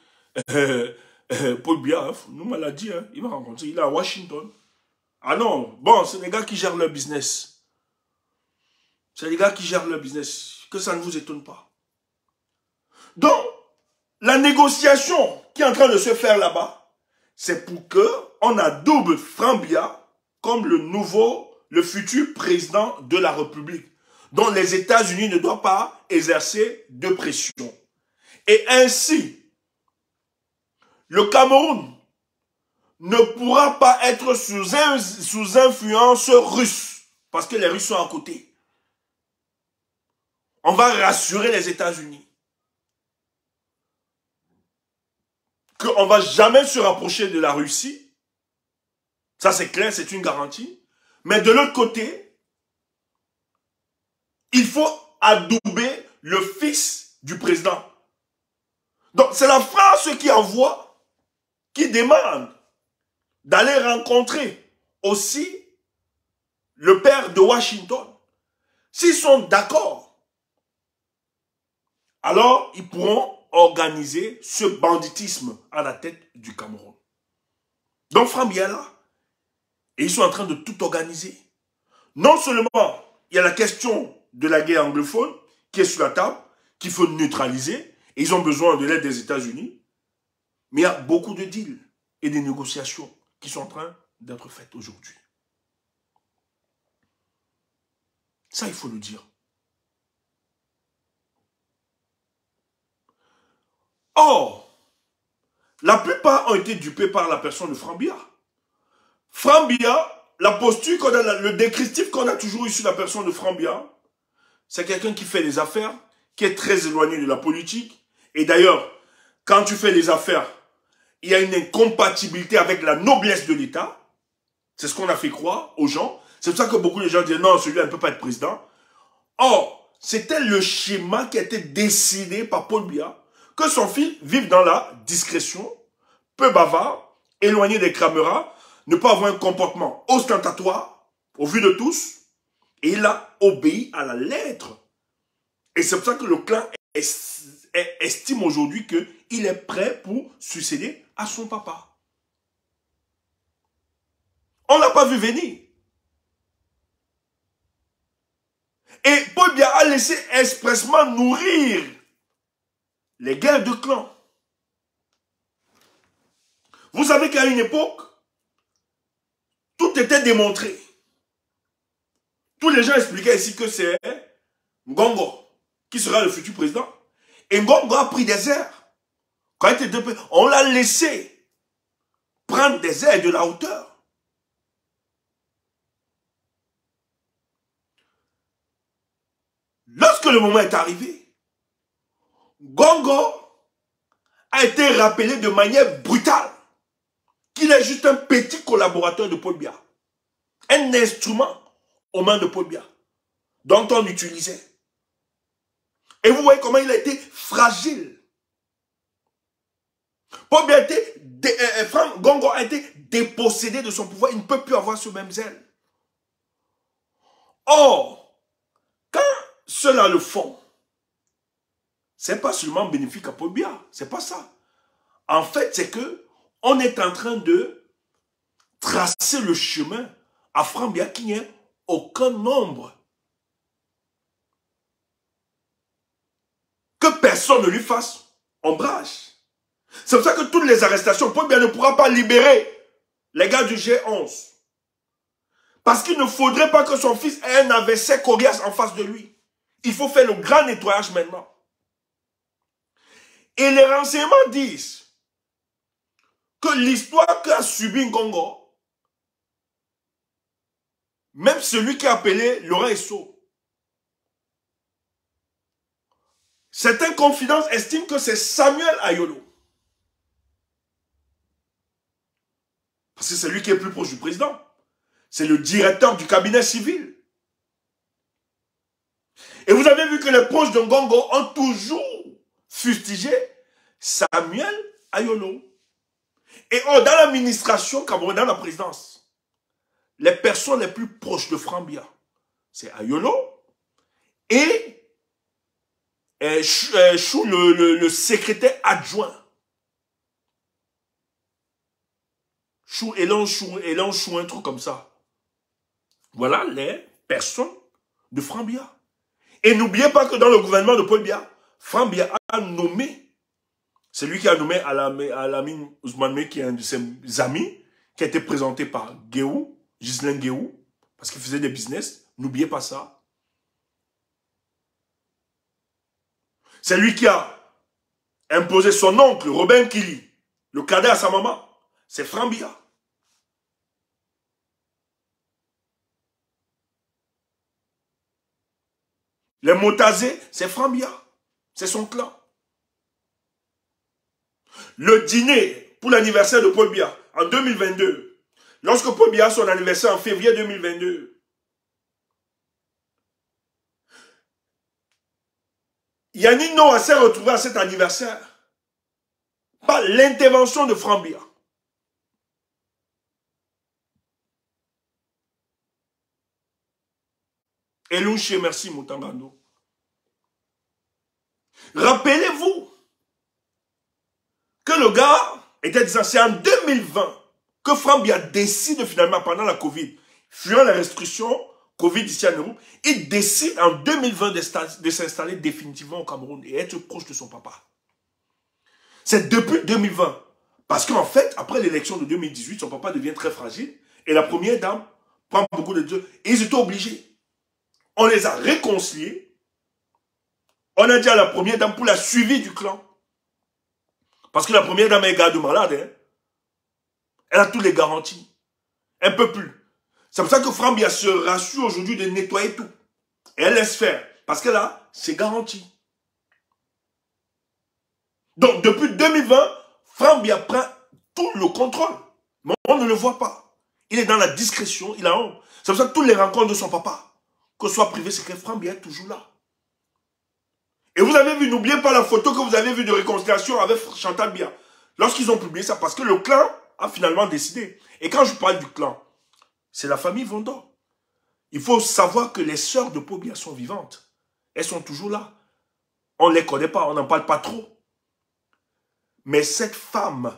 Paul Biya. Hein. Nous, on l'a dit, hein. Il va rencontrer, il est à Washington. Ah non, bon, c'est les gars qui gèrent leur business. C'est les gars qui gèrent leur business. Que ça ne vous étonne pas. Donc, la négociation qui est en train de se faire là-bas, c'est pour que on adoube Frambia comme le futur président de la République, dont les États-Unis ne doivent pas exercer de pression. Et ainsi, le Cameroun ne pourra pas être sous influence russe, parce que les Russes sont à côté. On va rassurer les États-Unis qu'on ne va jamais se rapprocher de la Russie. Ça, c'est clair, c'est une garantie. Mais de l'autre côté, il faut adouber le fils du président. Donc, c'est la France qui envoie, qui demande d'aller rencontrer aussi le père de Washington. S'ils sont d'accord, alors ils pourront organiser ce banditisme à la tête du Cameroun. Donc Frambia est là, et ils sont en train de tout organiser. Non seulement il y a la question de la guerre anglophone qui est sur la table, qu'il faut neutraliser, et ils ont besoin de l'aide des États-Unis, mais il y a beaucoup de deals et des négociations qui sont en train d'être faites aujourd'hui. Ça, il faut le dire. Or, la plupart ont été dupés par la personne de Frambia. Frambia, la posture qu'on a, le descriptif qu'on a toujours eu sur la personne de Frambia, c'est quelqu'un qui fait des affaires, qui est très éloigné de la politique. Et d'ailleurs, quand tu fais des affaires, il y a une incompatibilité avec la noblesse de l'État. C'est ce qu'on a fait croire aux gens. C'est pour ça que beaucoup de gens disent non, celui-là ne peut pas être président. Or, c'était le schéma qui a été décidé par Paul Biya, que son fils vive dans la discrétion, peu bavard, éloigné des caméras, ne pas avoir un comportement ostentatoire, au vu de tous, et il a obéi à la lettre. Et c'est pour ça que le clan estime aujourd'hui qu'il est prêt pour succéder à son papa. On ne l'a pas vu venir. Et Paul Biya a laissé expressement nourrir les guerres de clans. Vous savez qu'à une époque, tout était démontré. Tous les gens expliquaient ici que c'est Ngongo qui sera le futur président. Et Ngongo a pris des airs. Quand il était on l'a laissé prendre des airs de la hauteur. Lorsque le moment est arrivé, Ngongo a été rappelé de manière brutale qu'il est juste un petit collaborateur de Paul Biya. Un instrument aux mains de Paul Biya, dont on utilisait. Et vous voyez comment il a été fragile. Paul Biya Ngongo a été dépossédé de son pouvoir. Il ne peut plus avoir ce même zèle. Or, quand ceux-là le font, ce n'est pas seulement bénéfique à Paul Biya. Ce n'est pas ça. En fait, c'est que on est en train de tracer le chemin à Frambia qui n'y ait aucun nombre. Que personne ne lui fasse ombrage. C'est pour ça que toutes les arrestations, Paul Biya ne pourra pas libérer les gars du G11. Parce qu'il ne faudrait pas que son fils ait un adversaire coriace en face de lui. Il faut faire le grand nettoyage maintenant. Et les renseignements disent que l'histoire qu'a subi Ngongo, même celui qui a appelé Laurent Esso, certaines confidences estiment que c'est Samuel Ayolo. Parce que c'est lui qui est plus proche du président. C'est le directeur du cabinet civil. vous avez vu que les proches de Ngongo ont toujours fustigé Samuel Ayolo. Et dans l'administration camerounaise, dans la présidence, les personnes les plus proches de Frambia, c'est Ayolo et Chou, le secrétaire adjoint. Elan Chou, un truc comme ça. Voilà les personnes de Frambia. Et n'oubliez pas que dans le gouvernement de Paul Biya, Frambia a nommé, c'est lui qui a nommé Alamine Ousmane, qui est un de ses amis, qui a été présenté par Guéhou, Ghislain Guéhou, parce qu'il faisait des business. N'oubliez pas ça. C'est lui qui a imposé son oncle, Robin Kili, le cadet à sa maman. C'est Frambia. Les Motazé, c'est Frambia. C'est son clan. Le dîner pour l'anniversaire de Paul Biya en 2022, lorsque Paul Biya a son anniversaire en février 2022, Yannick Noah s'est retrouvé à cet anniversaire par l'intervention de Frambia. Elouché, merci Moutangando. Rappelez-vous que le gars était disant, c'est en 2020 que Frambia décide finalement, pendant la Covid, fuyant les restrictions Covid ici à Nérou, il décide en 2020 de s'installer définitivement au Cameroun et être proche de son papa. C'est depuis 2020. Parce qu'en fait, après l'élection de 2018, son papa devient très fragile et la première dame prend beaucoup de Dieu. Et ils étaient obligés. On les a réconciliés. On a dit à la première dame pour la suivi du clan. Parce que la première dame est garde malade. Hein. Elle a toutes les garanties. Un peu plus. C'est pour ça que Frambia se rassure aujourd'hui de nettoyer tout. Et elle laisse faire. Parce que là, c'est garanti. Donc, depuis 2020, Frambia prend tout le contrôle. Mais on ne le voit pas. Il est dans la discrétion, il a honte. C'est pour ça que toutes les rencontres de son papa, que ce soit privé, c'est que Frambia est toujours là. Et vous avez vu, n'oubliez pas la photo que vous avez vue de réconciliation avec Chantal Biya. Lorsqu'ils ont publié ça, parce que le clan a finalement décidé. Et quand je parle du clan, c'est la famille Vondor. Il faut savoir que les sœurs de Paul Biya sont vivantes. Elles sont toujours là. On ne les connaît pas, on n'en parle pas trop. Mais cette femme,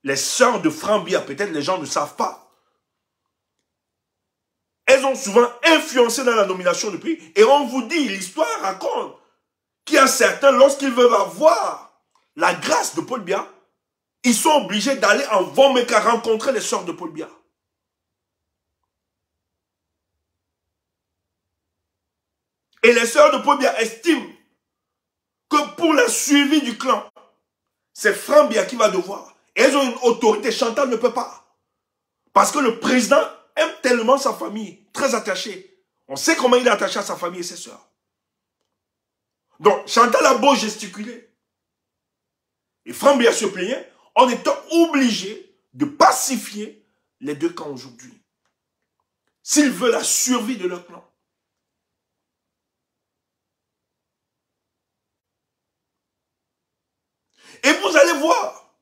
les sœurs de Frambia, peut-être les gens ne savent pas. Elles ont souvent influencé dans la nomination du prix. Et on vous dit, l'histoire raconte qu'il y a certains, lorsqu'ils veulent avoir la grâce de Paul Biya, ils sont obligés d'aller en Vomeka rencontrer les sœurs de Paul Biya. Et les sœurs de Paul Biya estiment que pour la suivi du clan, c'est Frambia qui va devoir. Et elles ont une autorité, Chantal ne peut pas. Parce que le président aime tellement sa famille, très attaché. On sait comment il est attaché à sa famille et ses sœurs. Donc, Chantal a beau gesticuler. Et Frambia se plaignait, on était obligé de pacifier les deux camps aujourd'hui. S'ils veulent la survie de leur clan. Et vous allez voir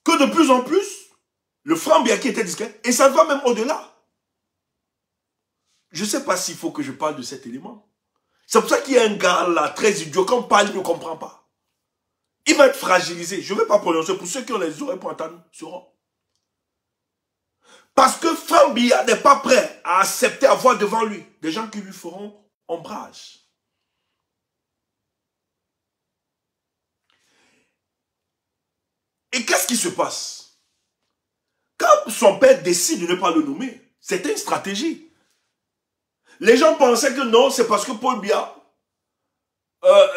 que de plus en plus, le Frambia qui était discret, et ça va même au-delà. Je ne sais pas s'il faut que je parle de cet élément. C'est pour ça qu'il y a un gars là, très idiot, quand on parle, il ne comprend pas. Il va être fragilisé. Je ne vais pas prononcer, pour ceux qui ont les oreilles pour entendre, seront. Parce que Frambia n'est pas prêt à accepter avoir devant lui des gens qui lui feront ombrage. Et qu'est-ce qui se passe? Quand son père décide de ne pas le nommer, c'était une stratégie. Les gens pensaient que non, c'est parce que Paul Biya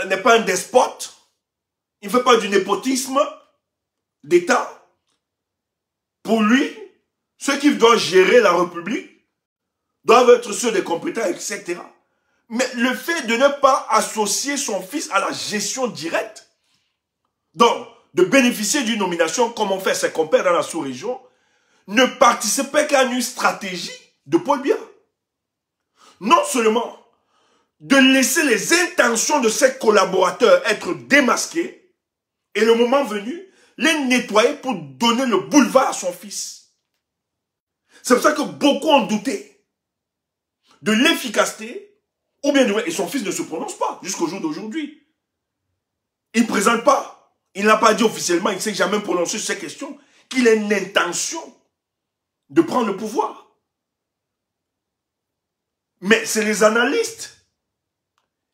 n'est pas un despote. Il ne fait pas du népotisme d'État. Pour lui, ceux qui doivent gérer la République doivent être ceux des compétents, etc. Mais le fait de ne pas associer son fils à la gestion directe, donc de bénéficier d'une nomination comme on fait ses compères dans la sous-région, ne participait qu'à une stratégie de Paul Biya. non seulement de laisser les intentions de ses collaborateurs être démasquées, et le moment venu, les nettoyer pour donner le boulevard à son fils. C'est pour ça que beaucoup ont douté de l'efficacité, ou bien et son fils ne se prononce pas jusqu'au jour d'aujourd'hui. Il ne présente pas. Il n'a pas dit officiellement, il ne s'est jamais prononcé sur ces questions, qu'il a une intention de prendre le pouvoir. Mais c'est les analystes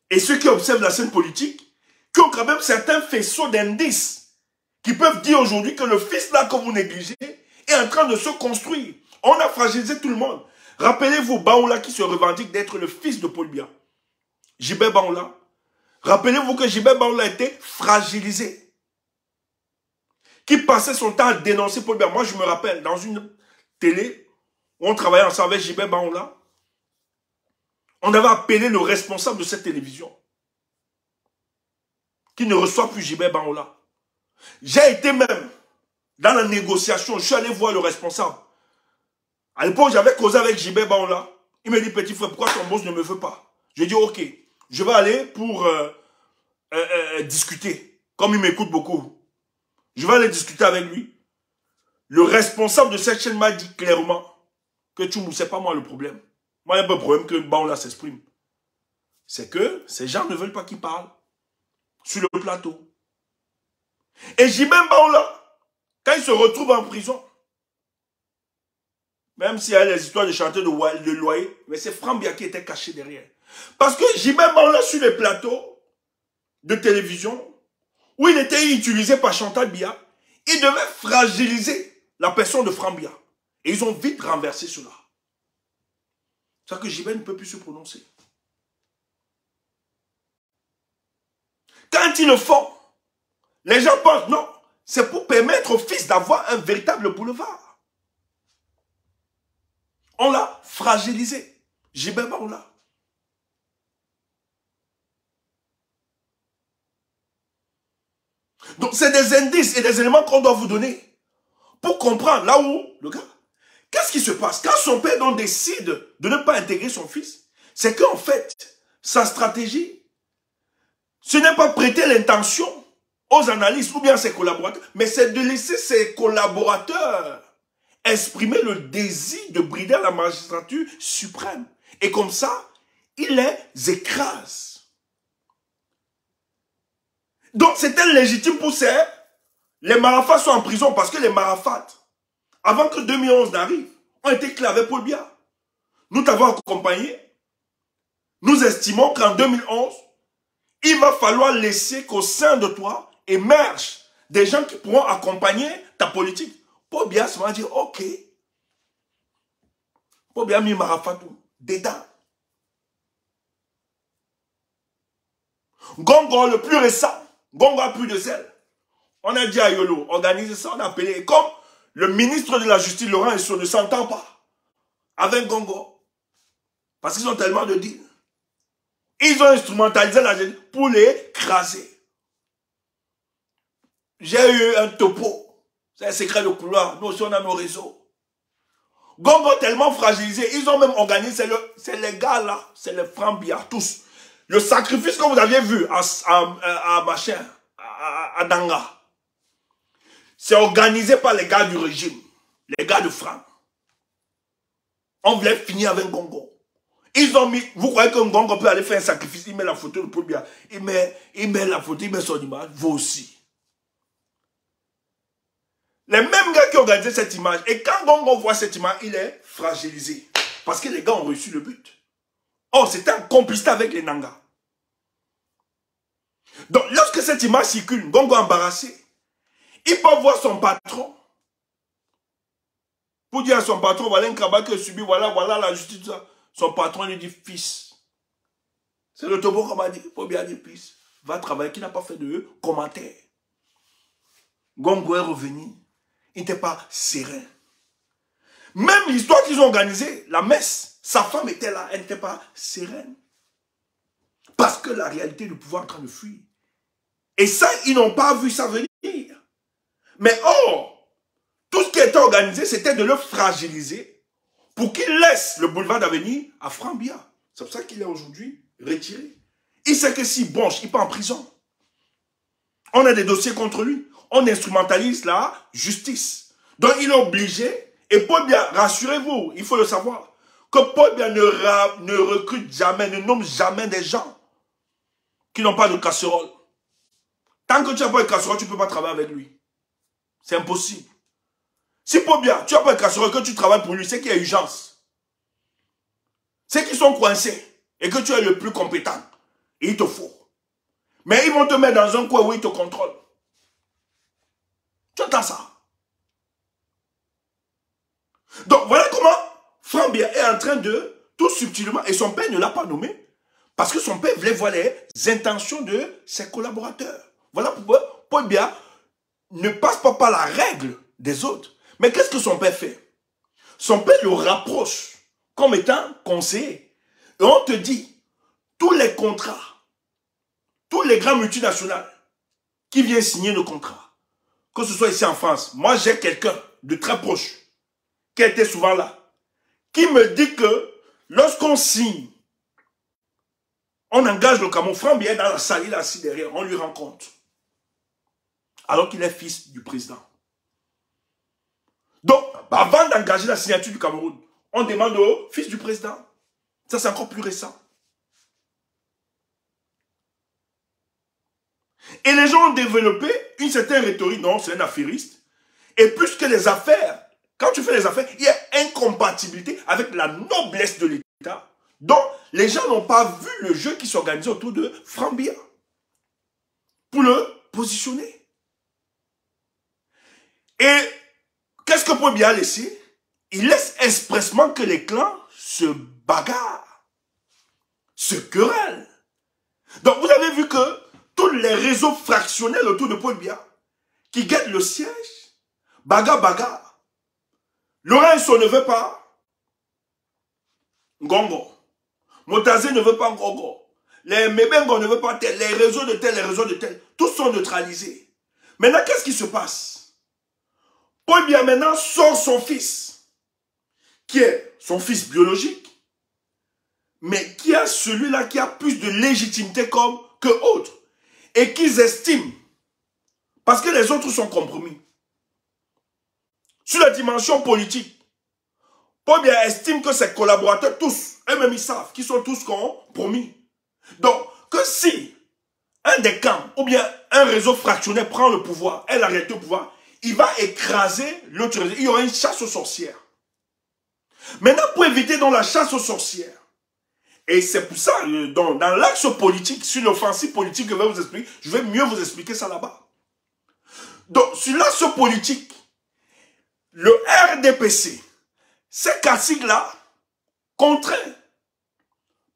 et ceux qui observent la scène politique qui ont quand même certains faisceaux d'indices qui peuvent dire aujourd'hui que le fils là que vous négligez est en train de se construire. On a fragilisé tout le monde. Rappelez-vous Baoula qui se revendique d'être le fils de Paul Biya. Djibé Baoula. Rappelez-vous que Djibé Baoula était fragilisé. Qui passait son temps à dénoncer Paul Biya. Moi je me rappelle dans une télé où on travaillait ensemble avec Djibé Baoula. On avait appelé le responsable de cette télévision qui ne reçoit plus Djibé Baoula. J'ai été même dans la négociation, je suis allé voir le responsable. À l'époque, j'avais causé avec Djibé Baoula. Il me dit, petit frère, pourquoi ton boss ne me veut pas? J'ai dit, ok, je vais aller pour discuter. Comme il m'écoute beaucoup. Je vais aller discuter avec lui. Le responsable de cette chaîne m'a dit clairement que tu ne sais pas moi le problème. Moi, il n'y a pas de problème que Baoula s'exprime. C'est que ces gens ne veulent pas qu'il parle sur le plateau. Et Djibé Baoula, quand il se retrouve en prison, même s'il y a les histoires de chanter de loyer, mais c'est Franck Biya qui était caché derrière. Parce que Djibé Baoula sur les plateaux de télévision, où il était utilisé par Chantal Biya, il devait fragiliser la personne de Franck Biya. Et ils ont vite renversé cela. C'est ça que Djibé ne peut plus se prononcer. Quand ils le font, les gens pensent non, c'est pour permettre au fils d'avoir un véritable boulevard. On l'a fragilisé. Djibé Baoula. Donc c'est des indices et des éléments qu'on doit vous donner pour comprendre là où le gars. Qu'est-ce qui se passe? Quand son père donc décide de ne pas intégrer son fils, c'est qu'en fait, sa stratégie, ce n'est pas prêter l'intention aux analystes ou bien à ses collaborateurs, mais c'est de laisser ses collaborateurs exprimer le désir de brider la magistrature suprême. Et comme ça, il les écrase. Donc c'était légitime pour ça. Les Marafat sont en prison parce que les Marafat, avant que 2011 n'arrive, ont été clavés Paul Biya. Nous t'avons accompagné. Nous estimons qu'en 2011, il va falloir laisser qu'au sein de toi émergent des gens qui pourront accompagner ta politique. Paul Biya se va dire, ok. Paul Biya a mis Marafatou dedans. Gongo, le plus récent, Gongo a plus de zèle. On a dit à Yolo, organisez ça, on a appelé. Et comme le ministre de la Justice, Laurent Esso, ne s'entend pas avec Gongo, parce qu'ils ont tellement de deals, ils ont instrumentalisé la justice pour les craser. J'ai eu un topo. C'est un secret de couloir. Nous aussi, on a nos réseaux. Gongo tellement fragilisé, ils ont même organisé, c'est les gars là, c'est les Franck Biya, tous. Le sacrifice que vous aviez vu à machin, à Danga, c'est organisé par les gars du régime, les gars de Franck. On voulait finir avec Gongo. Ils ont mis, vous croyez que Gongo peut aller faire un sacrifice, il met la photo de Paul Biya, il met la photo, il met son image, vous aussi. Les mêmes gars qui ont organisé cette image, et quand Gongo voit cette image, il est fragilisé. Parce que les gars ont reçu le but. Oh, c'était un complicité avec les Nanga. Donc, lorsque cette image circule, Gongo est embarrassé. Il peut voir son patron. Pour dire à son patron, voilà un cabal qui a subi, voilà la justice. Son patron lui dit, fils. C'est le topo qu'on m'a dit. Il faut bien dire, fils. Va travailler, qui n'a pas fait de commentaire. Gongo est revenu. Il n'était pas serein. Même l'histoire qu'ils ont organisée, la messe, sa femme était là, elle n'était pas sereine. Parce que la réalité du pouvoir est en train de fuir. Et ça, ils n'ont pas vu ça venir. Mais or, tout ce qui était organisé, c'était de le fragiliser pour qu'il laisse le boulevard d'avenir à Franck Biya. C'est pour ça qu'il est aujourd'hui retiré. Il sait que s'il bronche, il part en prison. On a des dossiers contre lui. On instrumentalise la justice. Donc il est obligé, et Paul Biya, rassurez-vous, il faut le savoir, que Paul Biya ne recrute jamais, ne nomme jamais des gens qui n'ont pas de casserole. Tant que tu n'as pas de casserole, tu ne peux pas travailler avec lui. C'est impossible. Si Paul Biya, tu n'as pas de casserole, que tu travailles pour lui, c'est qu'il y a urgence. C'est qu'ils sont coincés et que tu es le plus compétent. Et il te faut. Mais ils vont te mettre dans un coin où ils te contrôlent. Tu entends ça? Donc voilà comment Franck Biya est en train de, tout subtilement, et son père ne l'a pas nommé, parce que son père voulait voir les intentions de ses collaborateurs. Voilà pourquoi Paul Biya ne passe pas par la règle des autres. Mais qu'est-ce que son père fait? Son père le rapproche comme étant conseiller. Et on te dit, tous les contrats, tous les grands multinationales qui viennent signer le contrat, que ce soit ici en France, moi j'ai quelqu'un de très proche, qui était souvent là, qui me dit que lorsqu'on signe, on engage le Cameroun, Franck Biya dans la salle, il est assis derrière, on lui rend compte. Alors qu'il est fils du président. Donc, avant d'engager la signature du Cameroun, on demande au fils du président. Ça, c'est encore plus récent. Et les gens ont développé une certaine rhétorique. Non, c'est un affairiste. Et plus que les affaires, quand tu fais les affaires, il y a incompatibilité avec la noblesse de l'État. Donc, les gens n'ont pas vu le jeu qui s'organisait autour de Franck Biya pour le positionner. Et qu'est-ce que Paul Biya a laissé? Il laisse expressement que les clans se bagarrent, se querellent. Donc, vous avez vu que tous les réseaux fractionnels autour de Paul Biya qui guettent le siège, bagarre. Lorenzo ne veut pas Ngongo. Motazé ne veut pas Ngongo. Les Mebengo ne veulent pas tel. Les réseaux de tel, les réseaux de tel. Tous sont neutralisés. Maintenant, qu'est-ce qui se passe? Paul Biya maintenant sort son fils, qui est son fils biologique, mais qui a celui-là qui a plus de légitimité que autres, et qu'ils estiment, parce que les autres sont compromis. Sur la dimension politique, Paul Biya estime que ses collaborateurs, tous, eux-mêmes ils savent qu'ils sont tous compromis. Donc, que si un des camps, ou bien un réseau fractionné prend le pouvoir, elle arrête le pouvoir, il va écraser l'autre réseau. Il y aura une chasse aux sorcières. Maintenant, pour éviter dans la chasse aux sorcières, et c'est pour ça, dans l'axe politique, sur l'offensive politique que je vais vous expliquer, je vais mieux vous expliquer ça là-bas. Donc, sur l'axe politique, le RDPC, ces caciques-là, contraints,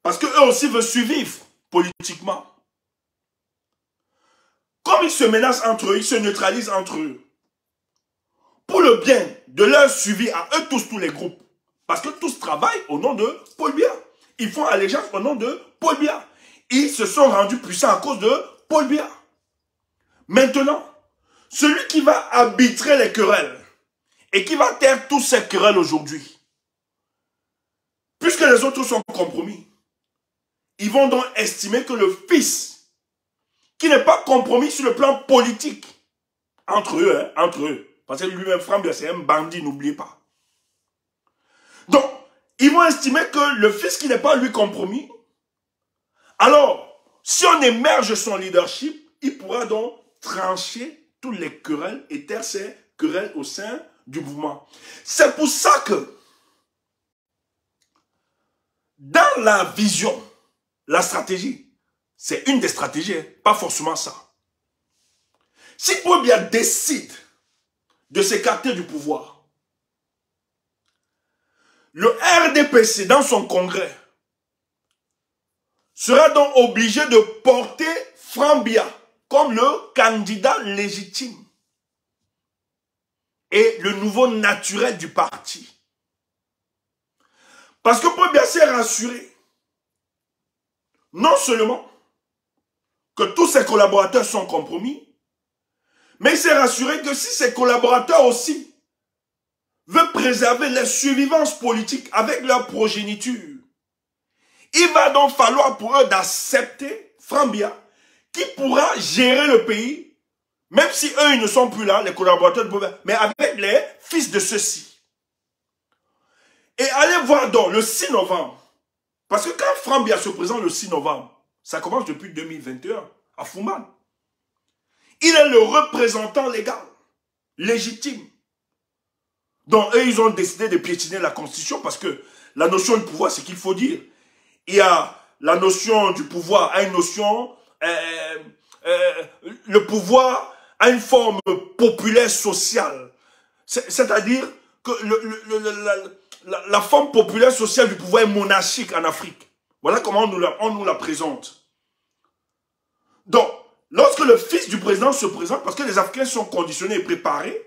parce qu'eux aussi veulent survivre politiquement. Comme ils se menacent entre eux, ils se neutralisent entre eux. Pour le bien de leur suivi à eux tous les groupes. Parce que tous travaillent au nom de Paul Biya. Ils font allégeance au nom de Paul Biya. Ils se sont rendus puissants à cause de Paul Biya. Maintenant, celui qui va arbitrer les querelles et qui va taire toutes ces querelles aujourd'hui, puisque les autres sont compromis, ils vont donc estimer que le fils, qui n'est pas compromis sur le plan politique, entre eux, parce que lui-même, Franck Biya, c'est un bandit, n'oubliez pas. Donc, ils vont estimer que le fils qui n'est pas lui compromis, alors, si on émerge son leadership, il pourra donc trancher toutes les querelles et taire ces querelles au sein du mouvement. C'est pour ça que, dans la vision, la stratégie, c'est une des stratégies, pas forcément ça. Si Paul Biya décide de s'écarter du pouvoir, le RDPC, dans son congrès, sera donc obligé de porter Franck Biya comme le candidat légitime et le nouveau naturel du parti. Parce que Paul Biya s'est rassuré, non seulement que tous ses collaborateurs sont compromis, mais il s'est rassuré que si ses collaborateurs aussi veulent préserver la survivance politique avec leur progéniture, Il va donc falloir pour eux d'accepter Frambia, qui pourra gérer le pays, même si eux, ils ne sont plus là, les collaborateurs de Paul Biya, mais avec les fils de ceux-ci. Et allez voir donc le 6 novembre, parce que quand Frambia se présente le 6 novembre, ça commence depuis 2021, à Fouman. Il est le représentant légal, légitime. Donc, eux, ils ont décidé de piétiner la Constitution parce que la notion de pouvoir, c'est qu'il faut dire. Il y a la notion du pouvoir, a une notion, le pouvoir a une forme populaire sociale. C'est-à-dire que la forme populaire sociale du pouvoir est monarchique en Afrique. Voilà comment on nous la présente. Donc, lorsque le fils du président se présente, parce que les Africains sont conditionnés et préparés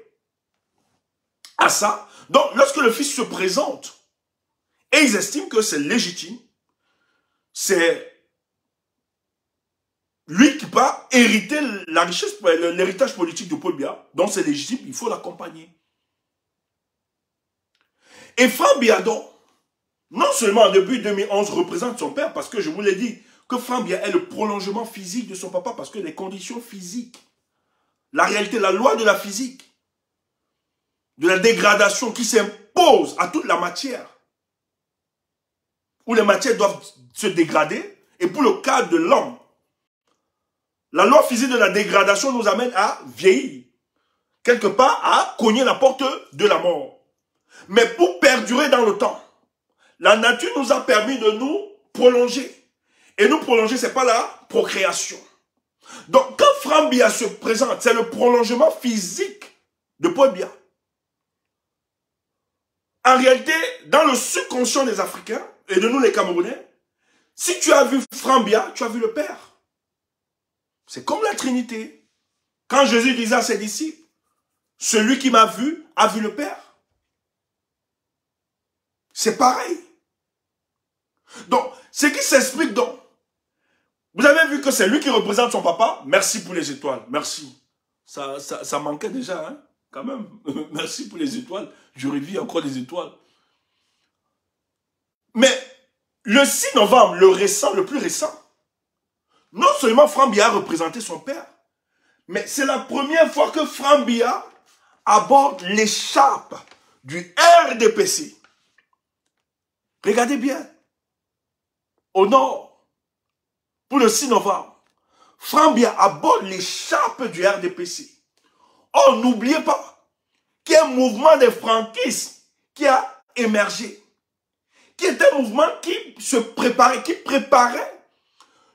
à ça, donc lorsque le fils se présente, et ils estiment que c'est légitime, c'est lui qui va hériter la richesse, l'héritage politique de Paul Biya, donc c'est légitime, il faut l'accompagner. Et Frambia, donc, non seulement depuis 2011 représente son père, parce que je vous l'ai dit, que Frambia est le prolongement physique de son papa, parce que les conditions physiques, la réalité, la loi de la physique, de la dégradation qui s'impose à toute la matière, où les matières doivent se dégrader, et pour le cas de l'homme, la loi physique de la dégradation nous amène à vieillir, quelque part à cogner la porte de la mort. Mais pour perdurer dans le temps, la nature nous a permis de nous prolonger. Et nous prolonger, ce n'est pas la procréation. Donc quand Frambia se présente, c'est le prolongement physique de Paul Biya. En réalité, dans le subconscient des Africains, et de nous les Camerounais, si tu as vu Frambia, tu as vu le Père. C'est comme la Trinité. Quand Jésus disait à ses disciples, celui qui m'a vu a vu le Père. C'est pareil. Donc, ce qui s'explique donc, vous avez vu que c'est lui qui représente son papa. Merci pour les étoiles. Merci. Ça manquait déjà, hein, quand même. Merci pour les étoiles. Je revis encore des étoiles. Mais le 6 novembre, le plus récent, non seulement Frambia a représenté son père, mais c'est la première fois que Frambia aborde l'écharpe du RDPC. Regardez bien. Au nord, pour le 6 novembre, Frambia aborde l'écharpe du RDPC. Oh, n'oubliez pas qu'il y a un mouvement des franquistes qui a émergé, qui est un mouvement qui préparait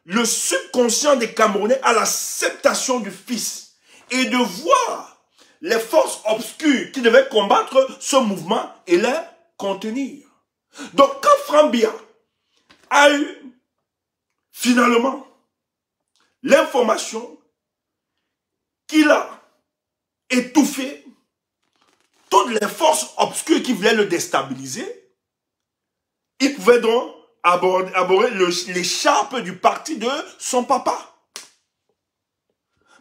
le subconscient des Camerounais à l'acceptation du Fils et de voir les forces obscures qui devaient combattre ce mouvement et les contenir. Donc quand Frambia a eu finalement l'information qu'il a étouffé toutes les forces obscures qui voulaient le déstabiliser, il pouvait donc aborder l'écharpe du parti de son papa.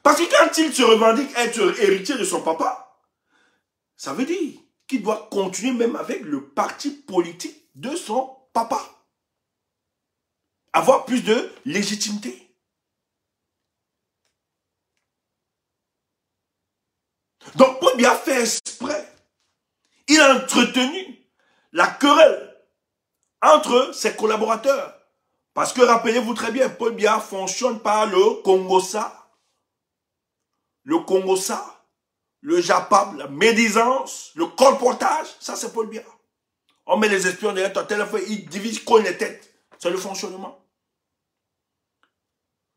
Parce que quand il se revendique être héritier de son papa, ça veut dire qu'il doit continuer même avec le parti politique de son papa. Avoir plus de légitimité. Donc Paul Biya fait exprès. Il a entretenu la querelle entre ses collaborateurs. Parce que rappelez-vous très bien, Paul Biya fonctionne par le Congossa. Le Congossa, le JAPAB, la médisance, le colportage, ça c'est Paul Biya. On met les espions derrière ton téléphone, ils divisent, cognent les têtes. C'est le fonctionnement.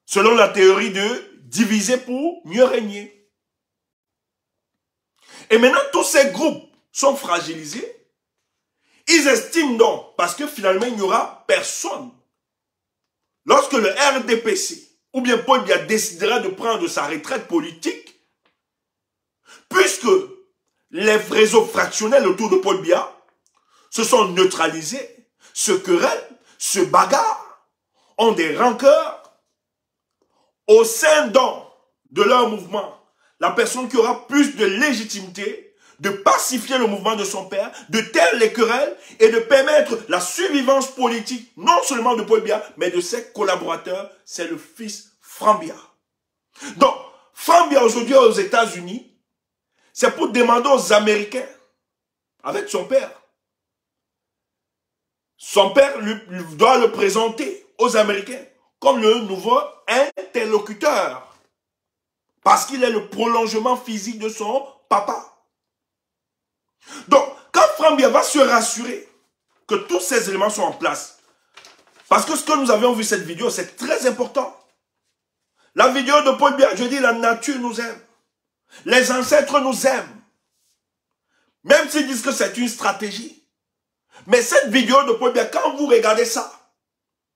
Selon la théorie de diviser pour mieux régner. Et maintenant, tous ces groupes sont fragilisés. Ils estiment donc, parce que finalement, il n'y aura personne. Lorsque le RDPC, ou bien Paul Biya décidera de prendre sa retraite politique, puisque les réseaux fractionnels autour de Paul Biya se sont neutralisés, se querellent, se bagarrent, ont des rancœurs, au sein donc de leur mouvement, la personne qui aura plus de légitimité de pacifier le mouvement de son père, de taire les querelles et de permettre la survivance politique, non seulement de Paul Biya, mais de ses collaborateurs. C'est le fils Franck Biya. Donc, Franck Biya aujourd'hui aux États-Unis, c'est pour demander aux Américains, avec son père. Son père doit le présenter aux Américains comme le nouveau interlocuteur. Parce qu'il est le prolongement physique de son papa. Donc, quand Franck Biya va se rassurer que tous ces éléments sont en place, parce que ce que nous avions vu cette vidéo, c'est très important. La vidéo de Paul Biya, je dis, la nature nous aime. Les ancêtres nous aiment. Même s'ils disent que c'est une stratégie. Mais cette vidéo de Paul Biya, quand vous regardez ça,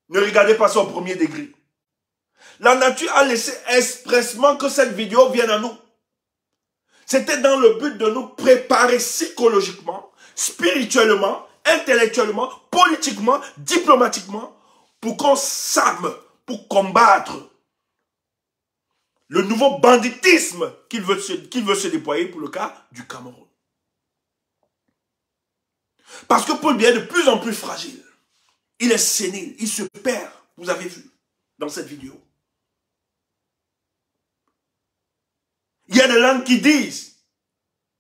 ne regardez pas ça au premier degré. La nature a laissé expressement que cette vidéo vienne à nous. C'était dans le but de nous préparer psychologiquement, spirituellement, intellectuellement, politiquement, diplomatiquement, pour qu'on s'arme, pour combattre le nouveau banditisme qu'il veut se déployer pour le cas du Cameroun. Parce que Paul Biya est de plus en plus fragile. Il est sénile, il se perd, vous avez vu dans cette vidéo. Il y a des langues qui disent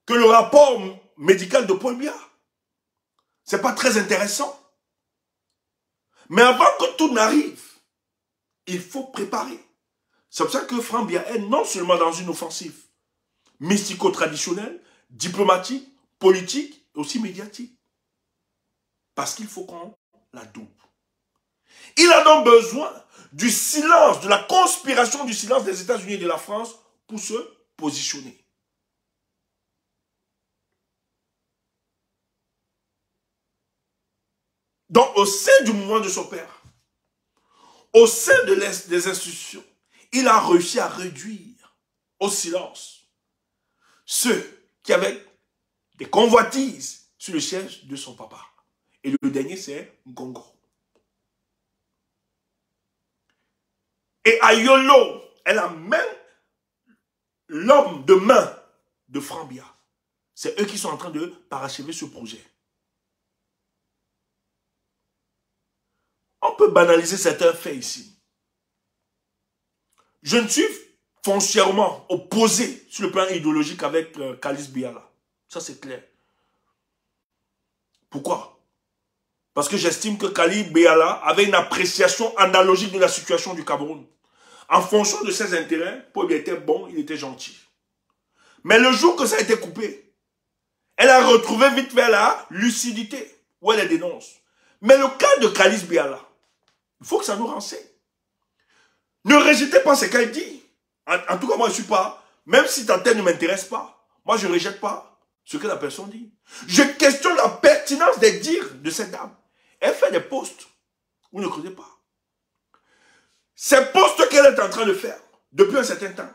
que le rapport médical de Paul Biya, ce n'est pas très intéressant. Mais avant que tout n'arrive, il faut préparer. C'est pour ça que Franck Biya est non seulement dans une offensive mystico-traditionnelle, diplomatique, politique et aussi médiatique. Parce qu'il faut qu'on la double. Il a donc besoin du silence, de la conspiration du silence des États-Unis et de la France pour se positionner. Donc, au sein du mouvement de son père, au sein des institutions, il a réussi à réduire au silence ceux qui avaient des convoitises sur le siège de son papa. Et le dernier, c'est Ngongo. Et Ayolo est la même l'homme de main de Franck Biya. C'est eux qui sont en train de parachever ce projet. On peut banaliser certains faits ici. Je ne suis foncièrement opposé sur le plan idéologique avec Kalice Biala. Ça, c'est clair. Pourquoi? Parce que j'estime que Kalice Biala avait une appréciation analogique de la situation du Cameroun. En fonction de ses intérêts, Paul Biya était bon, il était gentil. Mais le jour que ça a été coupé, elle a retrouvé vite fait la lucidité, où elle les dénonce. Mais le cas de Kalice Biala, il faut que ça nous renseigne. Ne rejetez pas ce qu'elle dit. En tout cas, moi, je ne suis pas, même si ta tête ne m'intéresse pas, moi, je ne rejette pas ce que la personne dit. Je questionne la pertinence des dires de cette dame. Elle fait des posts. Vous ne connaissez pas. Ces posts qu'elle est en train de faire depuis un certain temps,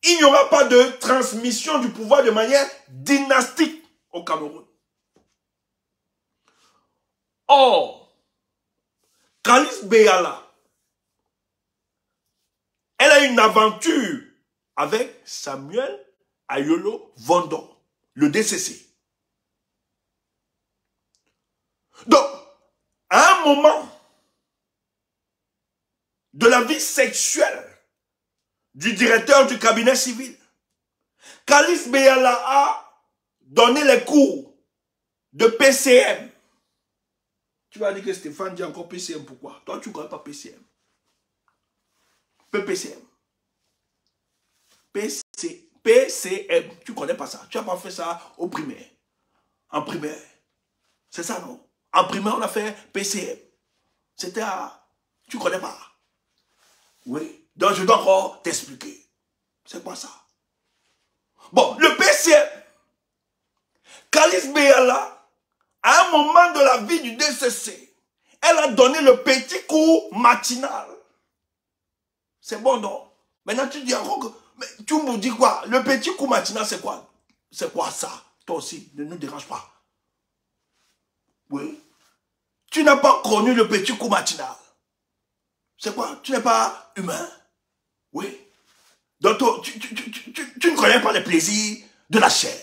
il n'y aura pas de transmission du pouvoir de manière dynastique au Cameroun. Or, Kalice Biala, elle a une aventure avec Samuel Ayolo Vondor, le DCC. Donc, à un moment de la vie sexuelle du directeur du cabinet civil, Kalice Biala a donné les cours de PCM. Tu vas dire que Stéphane dit encore PCM, pourquoi? Toi, tu ne connais pas PCM. PCM. PCM. Tu ne connais pas ça. Tu n'as pas fait ça au primaire. En primaire. C'est ça, non? En primaire, on a fait PCM. C'était à... Tu ne connais pas? Oui. Donc, je dois encore t'expliquer. C'est quoi ça? Bon, le PCM. Kalice Biala, à un moment de la vie du DCC, elle a donné le petit cours matinal. C'est bon, non? Maintenant, tu dis encore que... Mais tu me dis quoi? Le petit cours matinal, c'est quoi? C'est quoi ça? Toi aussi, ne nous dérange pas. Oui. Tu n'as pas connu le petit cours matinal. C'est quoi? Tu n'es pas humain? Oui. Donc, toi, tu ne connais pas les plaisirs de la chair.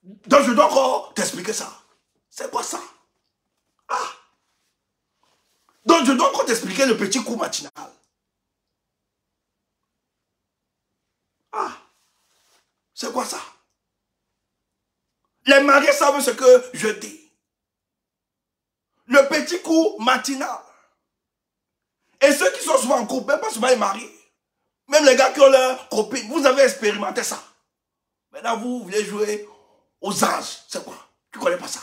Donc je dois encore t'expliquer ça. C'est quoi ça? Ah. Donc je dois encore t'expliquer le petit coup matinal. Ah. C'est quoi ça? Les mariés savent ce que je dis. Le petit coup matinal. Et ceux qui sont souvent en couple, même pas souvent les mariés, même les gars qui ont leur copine, vous avez expérimenté ça. Maintenant, vous voulez jouer aux anges. C'est quoi? Tu ne connais pas ça?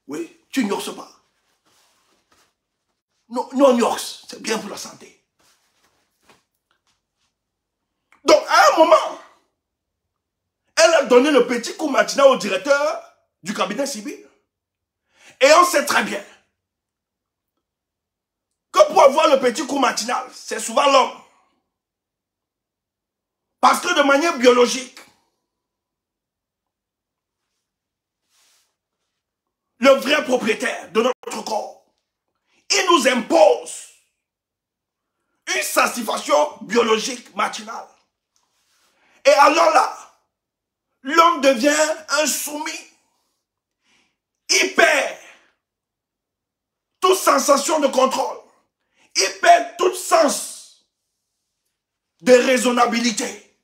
Oui, tu n'yorces pas. Non, nous on yorce. C'est bien pour la santé. Donc, à un moment, elle a donné le petit coup matinal au directeur du cabinet civil. Et on sait très bien que pour avoir le petit coup matinal, c'est souvent l'homme. Parce que de manière biologique, le vrai propriétaire de notre corps, il nous impose une satisfaction biologique matinale. Et alors là, l'homme devient un soumis. Il perd toute sensation de contrôle. Il perd tout sens de raisonnabilité.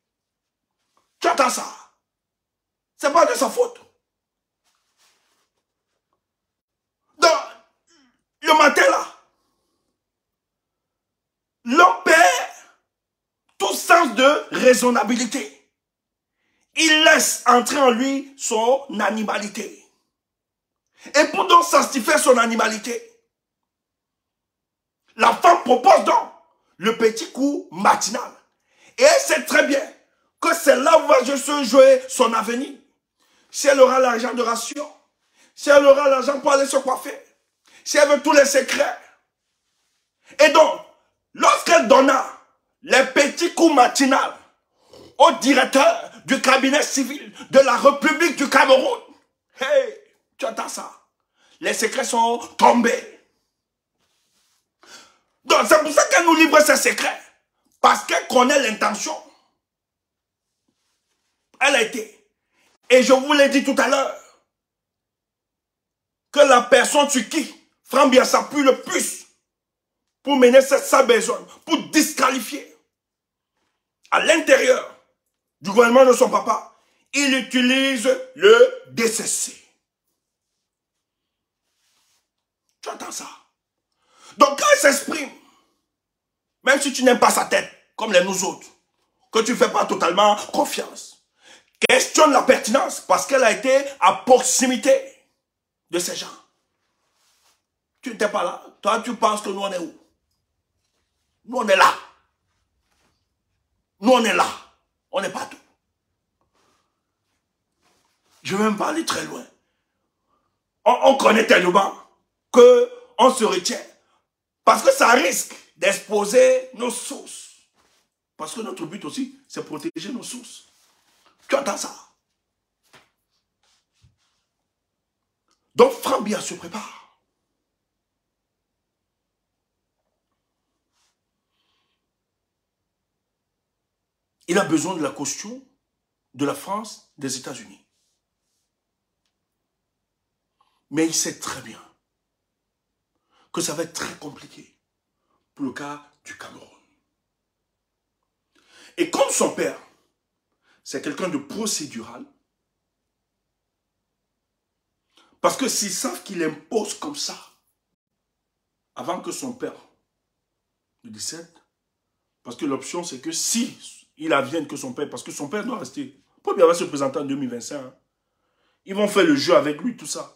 Tu entends ça? C'est pas de sa faute. Donc, le matin là, l'homme perd tout sens de raisonnabilité. Il laisse entrer en lui son animalité. Et pour donc satisfaire son animalité, la femme propose donc le petit coup matinal. Et elle sait très bien que c'est là où va se jouer son avenir. Si elle aura l'argent de ration, si elle aura l'argent pour aller se coiffer, si elle veut tous les secrets. Et donc, lorsqu'elle donna les petits coups matinaux au directeur du cabinet civil de la République du Cameroun, hey, tu entends ça? Les secrets sont tombés. Donc, c'est pour ça qu'elle nous livre ses secrets. Parce qu'elle connaît l'intention. Elle a été. Et je vous l'ai dit tout à l'heure, que la personne sur qui Frambia s'appuie le plus pour mener sa besogne, pour disqualifier à l'intérieur du gouvernement de son papa, il utilise le DCC. Tu entends ça? Donc quand elle s'exprime, même si tu n'aimes pas sa tête, comme les nous autres, que tu ne fais pas totalement confiance, questionne la pertinence parce qu'elle a été à proximité de ces gens. Tu n'étais pas là. Toi, tu penses que nous, on est où? Nous, on est là. Nous, on est là. On est partout. Je ne vais même pas aller très loin. On connaît tellement qu'on se retient. Parce que ça risque d'exposer nos sources. Parce que notre but aussi, c'est protéger nos sources. Tu entends ça? Donc, Frambia se prépare. Il a besoin de la caution de la France, des États-Unis. Mais il sait très bien que ça va être très compliqué pour le cas du Cameroun. Et comme son père, c'est quelqu'un de procédural, parce que s'ils savent qu'il impose comme ça, avant que son père ne décède, parce que l'option c'est que si il advienne que son père, parce que son père doit rester, pour bien se présenter en 2025, hein, ils vont faire le jeu avec lui, tout ça.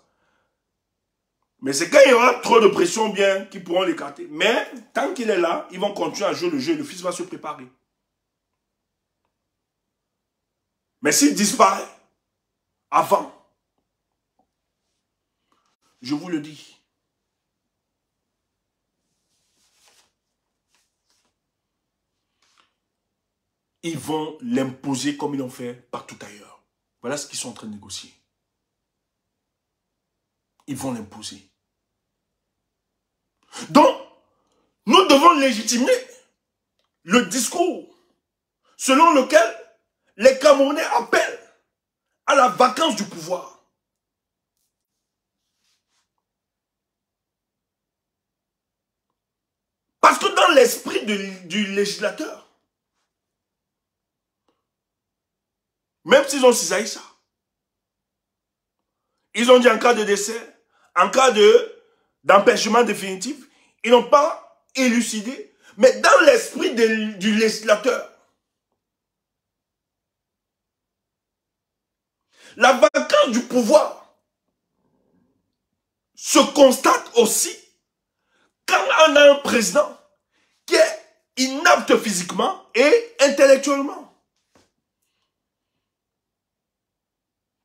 Mais c'est quand il y aura trop de pression bien qu'ils pourront l'écarter. Mais tant qu'il est là, ils vont continuer à jouer le jeu, le fils va se préparer. Mais s'il disparaît avant, je vous le dis, ils vont l'imposer comme ils l'ont fait partout ailleurs. Voilà ce qu'ils sont en train de négocier. Ils vont l'imposer. Donc, nous devons légitimer le discours selon lequel les Camerounais appellent à la vacance du pouvoir. Parce que dans l'esprit du législateur, même s'ils ont cisaillé ça, ils ont dit en cas de décès, en cas d'empêchement définitif, ils n'ont pas élucidé, mais dans l'esprit du législateur, la vacance du pouvoir se constate aussi quand on a un président qui est inapte physiquement et intellectuellement.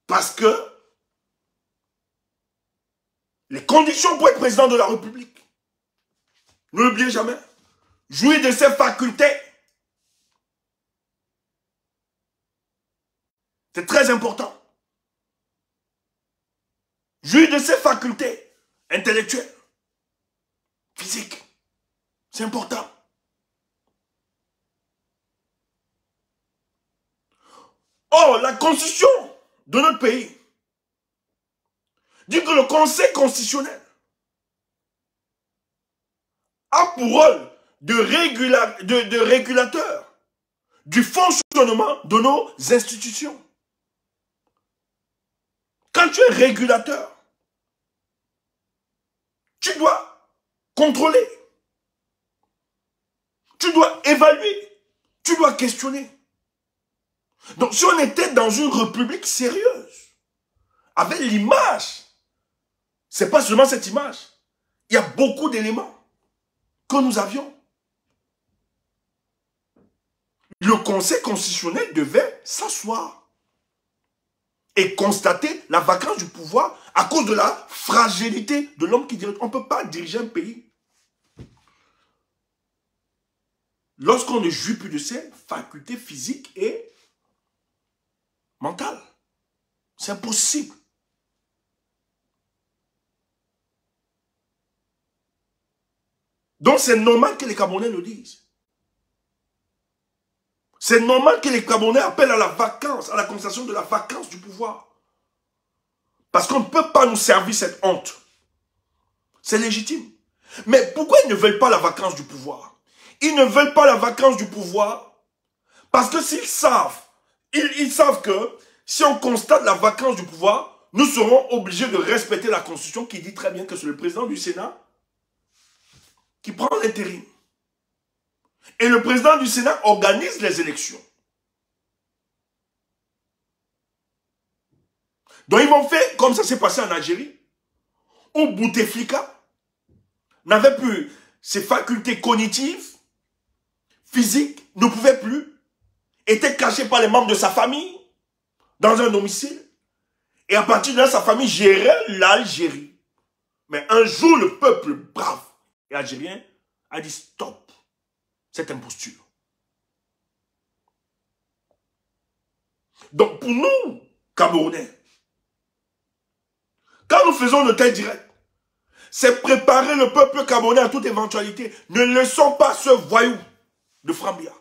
Parce que les conditions pour être président de la République, ne l'oubliez jamais, jouir de ses facultés. C'est très important. Jouir de ses facultés intellectuelles, physiques. C'est important. Or, la constitution de notre pays dit que le Conseil constitutionnel a pour rôle de régulateur du fonctionnement de nos institutions. Quand tu es régulateur, tu dois contrôler, tu dois évaluer, tu dois questionner. Donc si on était dans une république sérieuse, avec l'image, c'est pas seulement cette image, il y a beaucoup d'éléments que nous avions. Le Conseil constitutionnel devait s'asseoir et constater la vacance du pouvoir à cause de la fragilité de l'homme qui dirige. On ne peut pas diriger un pays lorsqu'on ne jouit plus de ses facultés physiques et mentales. C'est impossible. Donc c'est normal que les Camerounais le disent. C'est normal que les Camerounais appellent à la vacance, à la constatation de la vacance du pouvoir. Parce qu'on ne peut pas nous servir cette honte. C'est légitime. Mais pourquoi ils ne veulent pas la vacance du pouvoir? Ils ne veulent pas la vacance du pouvoir parce que s'ils savent, ils savent que si on constate la vacance du pouvoir, nous serons obligés de respecter la Constitution qui dit très bien que c'est le président du Sénat qui prend l'intérim. Et le président du Sénat organise les élections. Donc ils vont faire comme ça s'est passé en Algérie, où Bouteflika n'avait plus ses facultés cognitives, physiques, ne pouvait plus, était caché par les membres de sa famille, dans un domicile, et à partir de là, sa famille gérait l'Algérie. Mais un jour, le peuple brave et algérien a dit stop, cette imposture. Donc pour nous, Camerounais, quand nous faisons le tel direct, c'est préparer le peuple camerounais à toute éventualité. Ne laissons pas ce voyou de Frambia.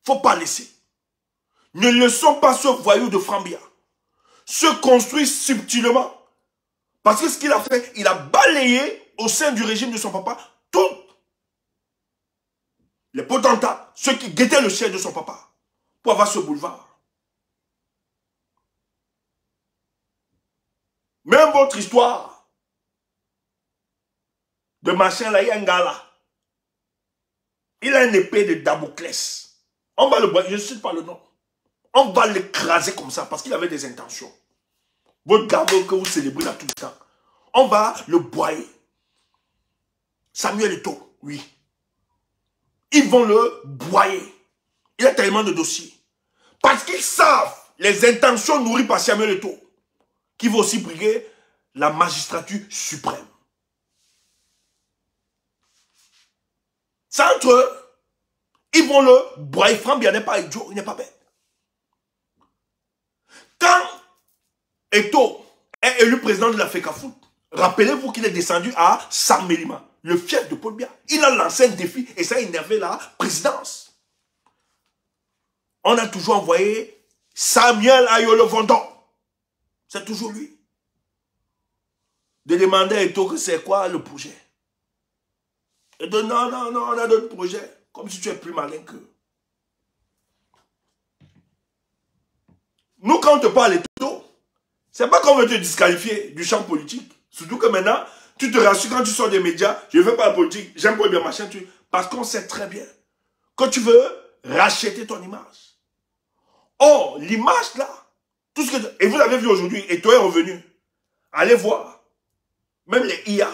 Faut pas laisser. Ne laissons pas ce voyou de Frambia se construire subtilement. Parce que ce qu'il a fait, il a balayé au sein du régime de son papa tous les potentats, ceux qui guettaient le siège de son papa, pour avoir ce boulevard. Même votre histoire de machin là, Yangala, il a une épée de Damoclès. On va le boire, je ne cite pas le nom. On va l'écraser comme ça parce qu'il avait des intentions. Votre gamin que vous célébrez là tout le temps. On va le boyer. Samuel Eto'o, oui. Ils vont le boyer. Il a tellement de dossiers. Parce qu'ils savent les intentions nourries par Samuel Eto'o, qui va aussi briguer la magistrature suprême. C'est entre eux. Ils vont le boyer. Frambia n'est pas idiot, il n'est pas bête. Quand Eto'o est élu président de la FECAFOOT, rappelez-vous qu'il est descendu à Samélima, le fief de Paul Biya. Il a lancé un défi et ça a énervé la présidence. On a toujours envoyé Samuel Ayolo Vondon. C'est toujours lui. De demander à Eto'o que c'est quoi le projet. Et de non, non, non, on a d'autres projets. Comme si tu es plus malin qu'eux. Nous, quand on te parle Eto'o, c'est pas qu'on veut te disqualifier du champ politique. Surtout que maintenant, tu te rassures quand tu sors des médias, je ne fais pas la politique, j'aime pas bien machin, parce qu'on sait très bien que tu veux racheter ton image. Or, l'image là, tout ce que... Et vous avez vu aujourd'hui, Eto'o est revenu. Allez voir. Même les IA,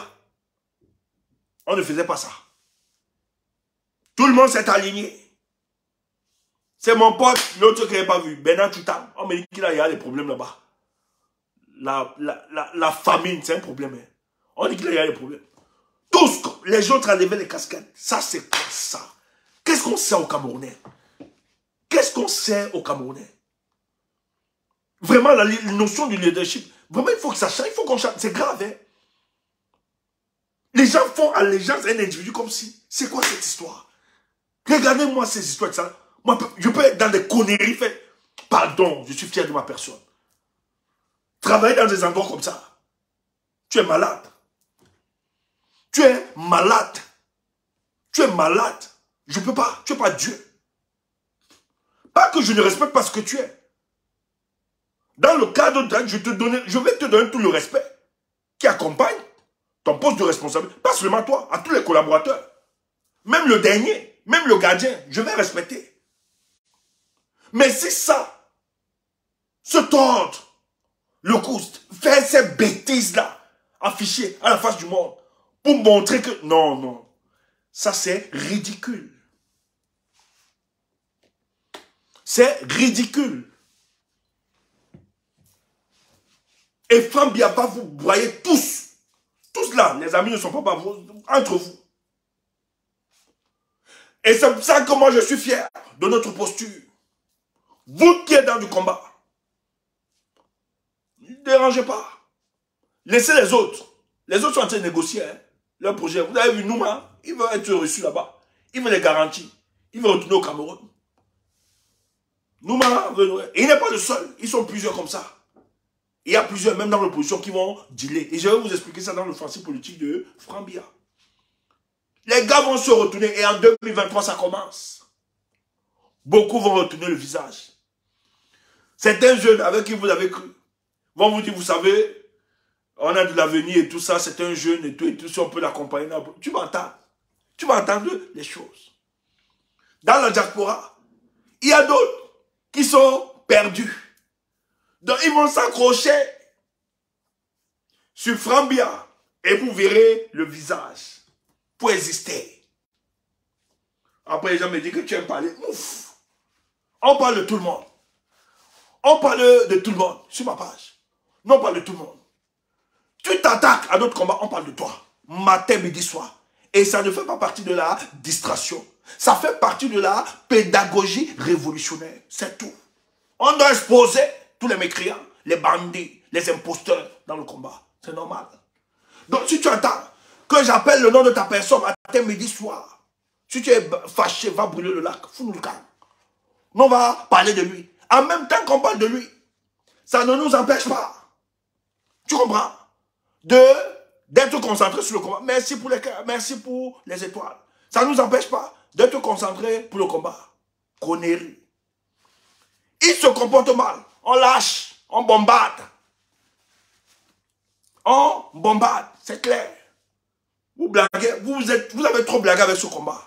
on ne faisait pas ça. Tout le monde s'est aligné. C'est mon pote, l'autre qui n'avait pas vu, Benan Toutam. On me dit qu'il y a des problèmes là-bas. La famine, c'est un problème. Hein. On dit qu'il y a des problèmes. Tous, les gens ont levé les casquettes. Ça, c'est quoi ça? Qu'est-ce qu'on sait aux Camerounais? Qu'est-ce qu'on sait aux Camerounais? Vraiment, la notion du leadership, vraiment, il faut que ça change, il faut qu'on change. C'est grave, hein? Les gens font allégeance à un individu comme si, c'est quoi cette histoire? Regardez-moi ces histoires de ça. Moi, je peux être dans des conneries faites. Pardon, je suis fier de ma personne. Travailler dans des endroits comme ça. Tu es malade. Tu es malade. Tu es malade. Je ne peux pas. Tu n'es pas Dieu. Pas que je ne respecte pas ce que tu es. Dans le cadre de je vais te donner tout le respect qui accompagne ton poste de responsabilité. Pas seulement toi, à tous les collaborateurs. Même le dernier, même le gardien, je vais respecter. Mais si ça, se tordre le cou, faire ces bêtises-là, affichées à la face du monde, pour montrer que... Non, non. Ça, c'est ridicule. C'est ridicule. Et Frambia va vous broyer tous. Tous là, les amis ne sont pas entre vous. Et c'est pour ça que moi je suis fier de notre posture. Vous qui êtes dans du combat, ne dérangez pas. Laissez les autres. Les autres sont en train de négocier hein, leur projet. Vous avez vu Nouma, il veut être reçu là-bas. Il veut les garanties. Il veut retourner au Cameroun. Nouma, il n'est pas le seul. Ils sont plusieurs comme ça. Il y a plusieurs, même dans l'opposition, qui vont dealer. Et je vais vous expliquer ça dans le français politique de Frambia. Les gars vont se retourner et en 2023, ça commence. Beaucoup vont retourner le visage. Certains jeunes avec qui vous avez cru vont vous dire, vous savez, on a de l'avenir et tout ça, c'est un jeune et tout, si on peut l'accompagner. Tu m'entends? Tu vas entendre les choses. Dans la diaspora, il y a d'autres qui sont perdus. Donc, ils vont s'accrocher sur Frambia et vous verrez le visage pour exister. Après, les gens me disent que tu aimes parler. Ouf! On parle de tout le monde. On parle de tout le monde sur ma page. Non, on parle de tout le monde. Tu t'attaques à notre combat, on parle de toi. Matin, midi, soir. Et ça ne fait pas partie de la distraction. Ça fait partie de la pédagogie révolutionnaire. C'est tout. On doit exposer tous les mécréants, les bandits, les imposteurs dans le combat. C'est normal. Donc si tu attends que j'appelle le nom de ta personne matin, midi, soir, si tu es fâché, va brûler le lac, fous-nous le camp. Nous on va parler de lui. En même temps qu'on parle de lui, ça ne nous empêche pas. Tu comprends? D'être concentré sur le combat. Merci pour les cœurs, merci pour les étoiles. Ça ne nous empêche pas d'être concentré pour le combat. Connerie. Il se comporte mal. On lâche, on bombarde. On bombarde, c'est clair. Vous blaguez, vous avez trop blagué avec ce combat.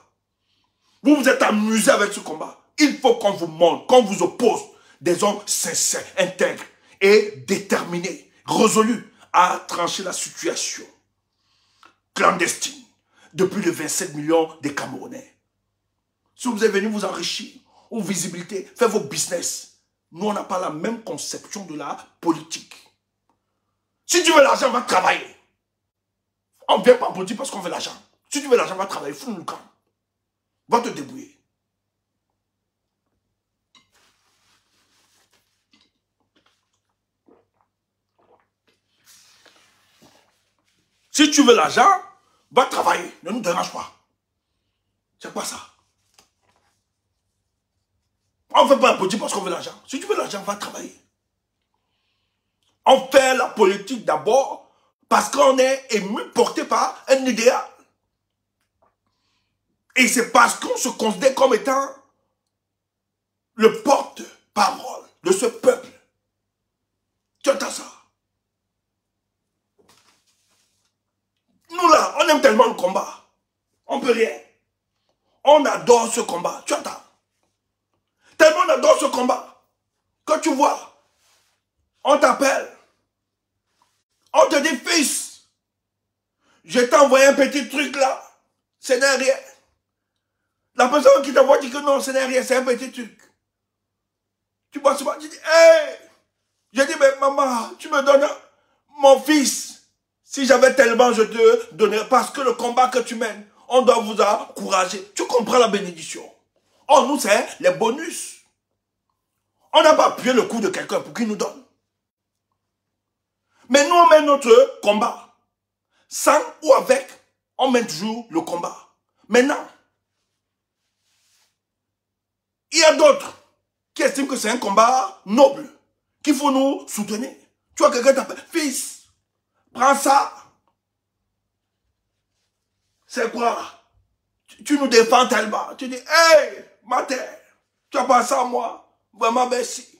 Vous vous êtes amusé avec ce combat. Il faut qu'on vous montre, qu'on vous oppose des hommes sincères, intègres et déterminés, résolus à trancher la situation clandestine depuis les 27 millions de Camerounais. Si vous êtes venu vous enrichir, ou visibilité, faites vos business. Nous, on n'a pas la même conception de la politique. Si tu veux l'argent, va travailler. On ne vient pas en politique parce qu'on veut l'argent. Si tu veux l'argent, va travailler. Fous-nous le camp. Va te débrouiller. Si tu veux l'argent, va travailler. Ne nous dérange pas. C'est quoi ça? On ne fait pas la politique parce qu'on veut l'argent. Si tu veux l'argent, va travailler. On fait la politique d'abord parce qu'on est ému, porté par un idéal. Et c'est parce qu'on se considère comme étant le porte-parole de ce peuple. Tu entends ça? Nous là, on aime tellement le combat. On peut rien. On adore ce combat. Tu entends? Tellement on adore ce combat. Quand tu vois, on t'appelle. On te dit, fils, je t'ai envoyé un petit truc là. Ce n'est rien. La personne qui t'envoie dit que non, ce n'est rien, c'est un petit truc. Tu vois souvent, tu dis, hey! Je dis, mais maman, tu me donnes mon fils. Si j'avais tellement, je te donnerais. Parce que le combat que tu mènes, on doit vous encourager. Tu comprends la bénédiction. Oh, nous, c'est les bonus. On n'a pas appuyé le coup de quelqu'un pour qu'il nous donne. Mais nous, on mène notre combat. Sans ou avec, on mène toujours le combat. Maintenant, il y a d'autres qui estiment que c'est un combat noble, qu'il faut nous soutenir. Tu vois, quelqu'un t'appelle, fils, prends ça. C'est quoi? Tu nous défends tellement. Tu dis, hey, ma terre, tu as pas ça à moi. Vraiment, merci.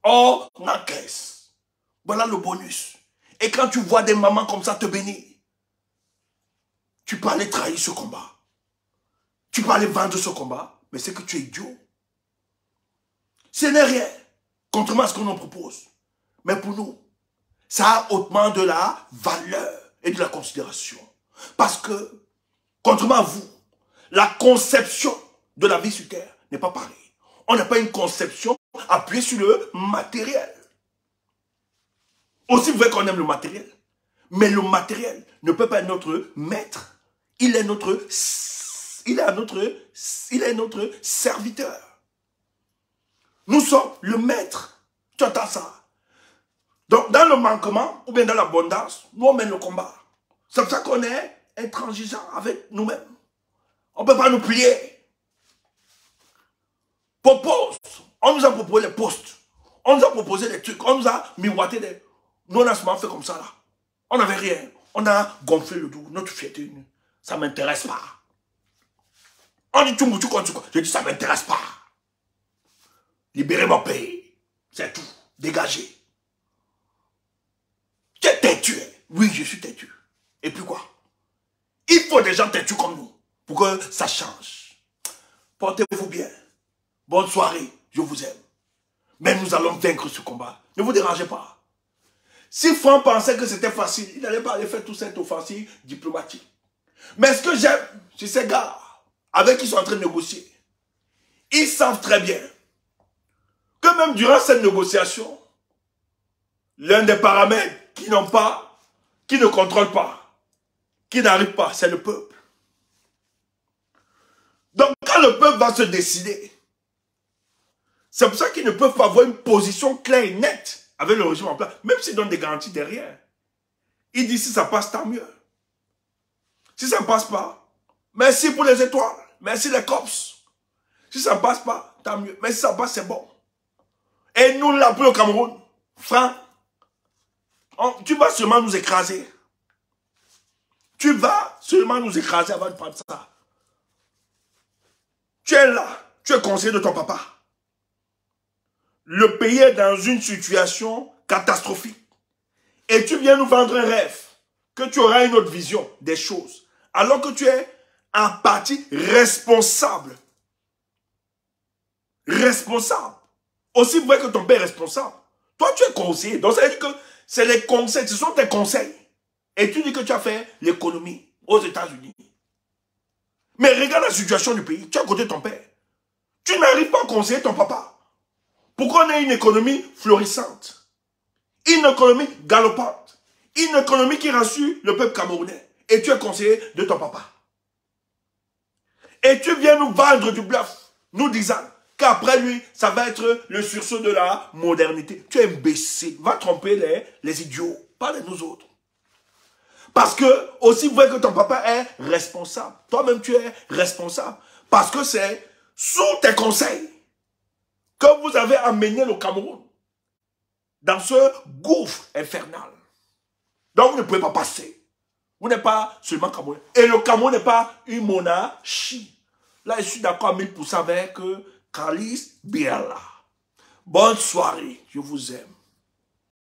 Oh, n'encaisse. Voilà le bonus. Et quand tu vois des mamans comme ça te bénir, tu peux aller trahir ce combat. Tu peux aller vendre ce combat, mais c'est que tu es idiot. Ce n'est rien, contrairement à ce qu'on nous propose. Mais pour nous, ça a hautement de la valeur et de la considération. Parce que, contrairement à vous, la conception de la vie sur terre n'est pas pareille. On n'a pas une conception appuyée sur le matériel. Aussi vrai qu'on aime le matériel. Mais le matériel ne peut pas être notre maître. Il est notre serviteur. Nous sommes le maître. Tu entends ça? Donc, dans le manquement, ou bien dans l'abondance, nous, on mène le combat. C'est pour ça qu'on est intransigeant avec nous-mêmes. On ne peut pas nous plier. Propose. On nous a proposé les postes. On nous a proposé des trucs. On nous a miroité des... Nous, on a seulement fait comme ça, là. On n'avait rien. On a gonflé le dos. Notre fierté, ça ne m'intéresse pas. On dit tout, quoi. Je dis, ça ne m'intéresse pas. Libérez mon pays. C'est tout. Dégagez. Tu es têtu. Oui, je suis têtu. Et puis quoi? Il faut des gens têtus comme nous pour que ça change. Portez-vous bien. Bonne soirée. Je vous aime. Mais nous allons vaincre ce combat. Ne vous dérangez pas. Si Franck pensait que c'était facile, il n'allait pas aller faire toute cette offensive diplomatique. Mais ce que j'aime, c'est ces gars avec qui ils sont en train de négocier. Ils savent très bien que même durant cette négociation, l'un des paramètres qui n'ont pas, qui ne contrôlent pas, qui n'arrive pas, c'est le peuple. Donc quand le peuple va se décider, c'est pour ça qu'ils ne peuvent pas avoir une position claire et nette avec le régime en place, même s'ils donnent des garanties derrière. Ils disent si ça passe, tant mieux. Si ça ne passe pas, merci pour les étoiles, merci les cops. Si ça ne passe pas, tant mieux. Mais si ça passe, c'est bon. Et nous, là, pour le Cameroun, Franck, tu vas seulement nous écraser. Tu vas seulement nous écraser avant de prendre ça. Tu es là, tu es conseiller de ton papa. Le pays est dans une situation catastrophique. Et tu viens nous vendre un rêve, que tu auras une autre vision des choses. Alors que tu es en partie responsable. Responsable. Aussi vrai que ton père est responsable. Toi, tu es conseiller. Donc, ça veut dire que c'est les conseils, ce sont tes conseils. Et tu dis que tu as fait l'économie aux États-Unis. Mais regarde la situation du pays. Tu es à côté de ton père. Tu n'arrives pas à conseiller ton papa. Pourquoi on a une économie florissante? Une économie galopante. Une économie qui rassure le peuple camerounais. Et tu es conseiller de ton papa. Et tu viens nous vendre du bluff, nous disant qu'après lui, ça va être le sursaut de la modernité. Tu es imbécile. Va tromper les idiots, pas de nous autres. Parce que, aussi vrai que ton papa est responsable, toi-même tu es responsable. Parce que c'est sous tes conseils que vous avez amené le Cameroun dans ce gouffre infernal. Donc vous ne pouvez pas passer. Vous n'êtes pas seulement Cameroun. Et le Cameroun n'est pas une monarchie. Là, je suis d'accord à 1000% avec Kalis Biala. Bonne soirée, je vous aime.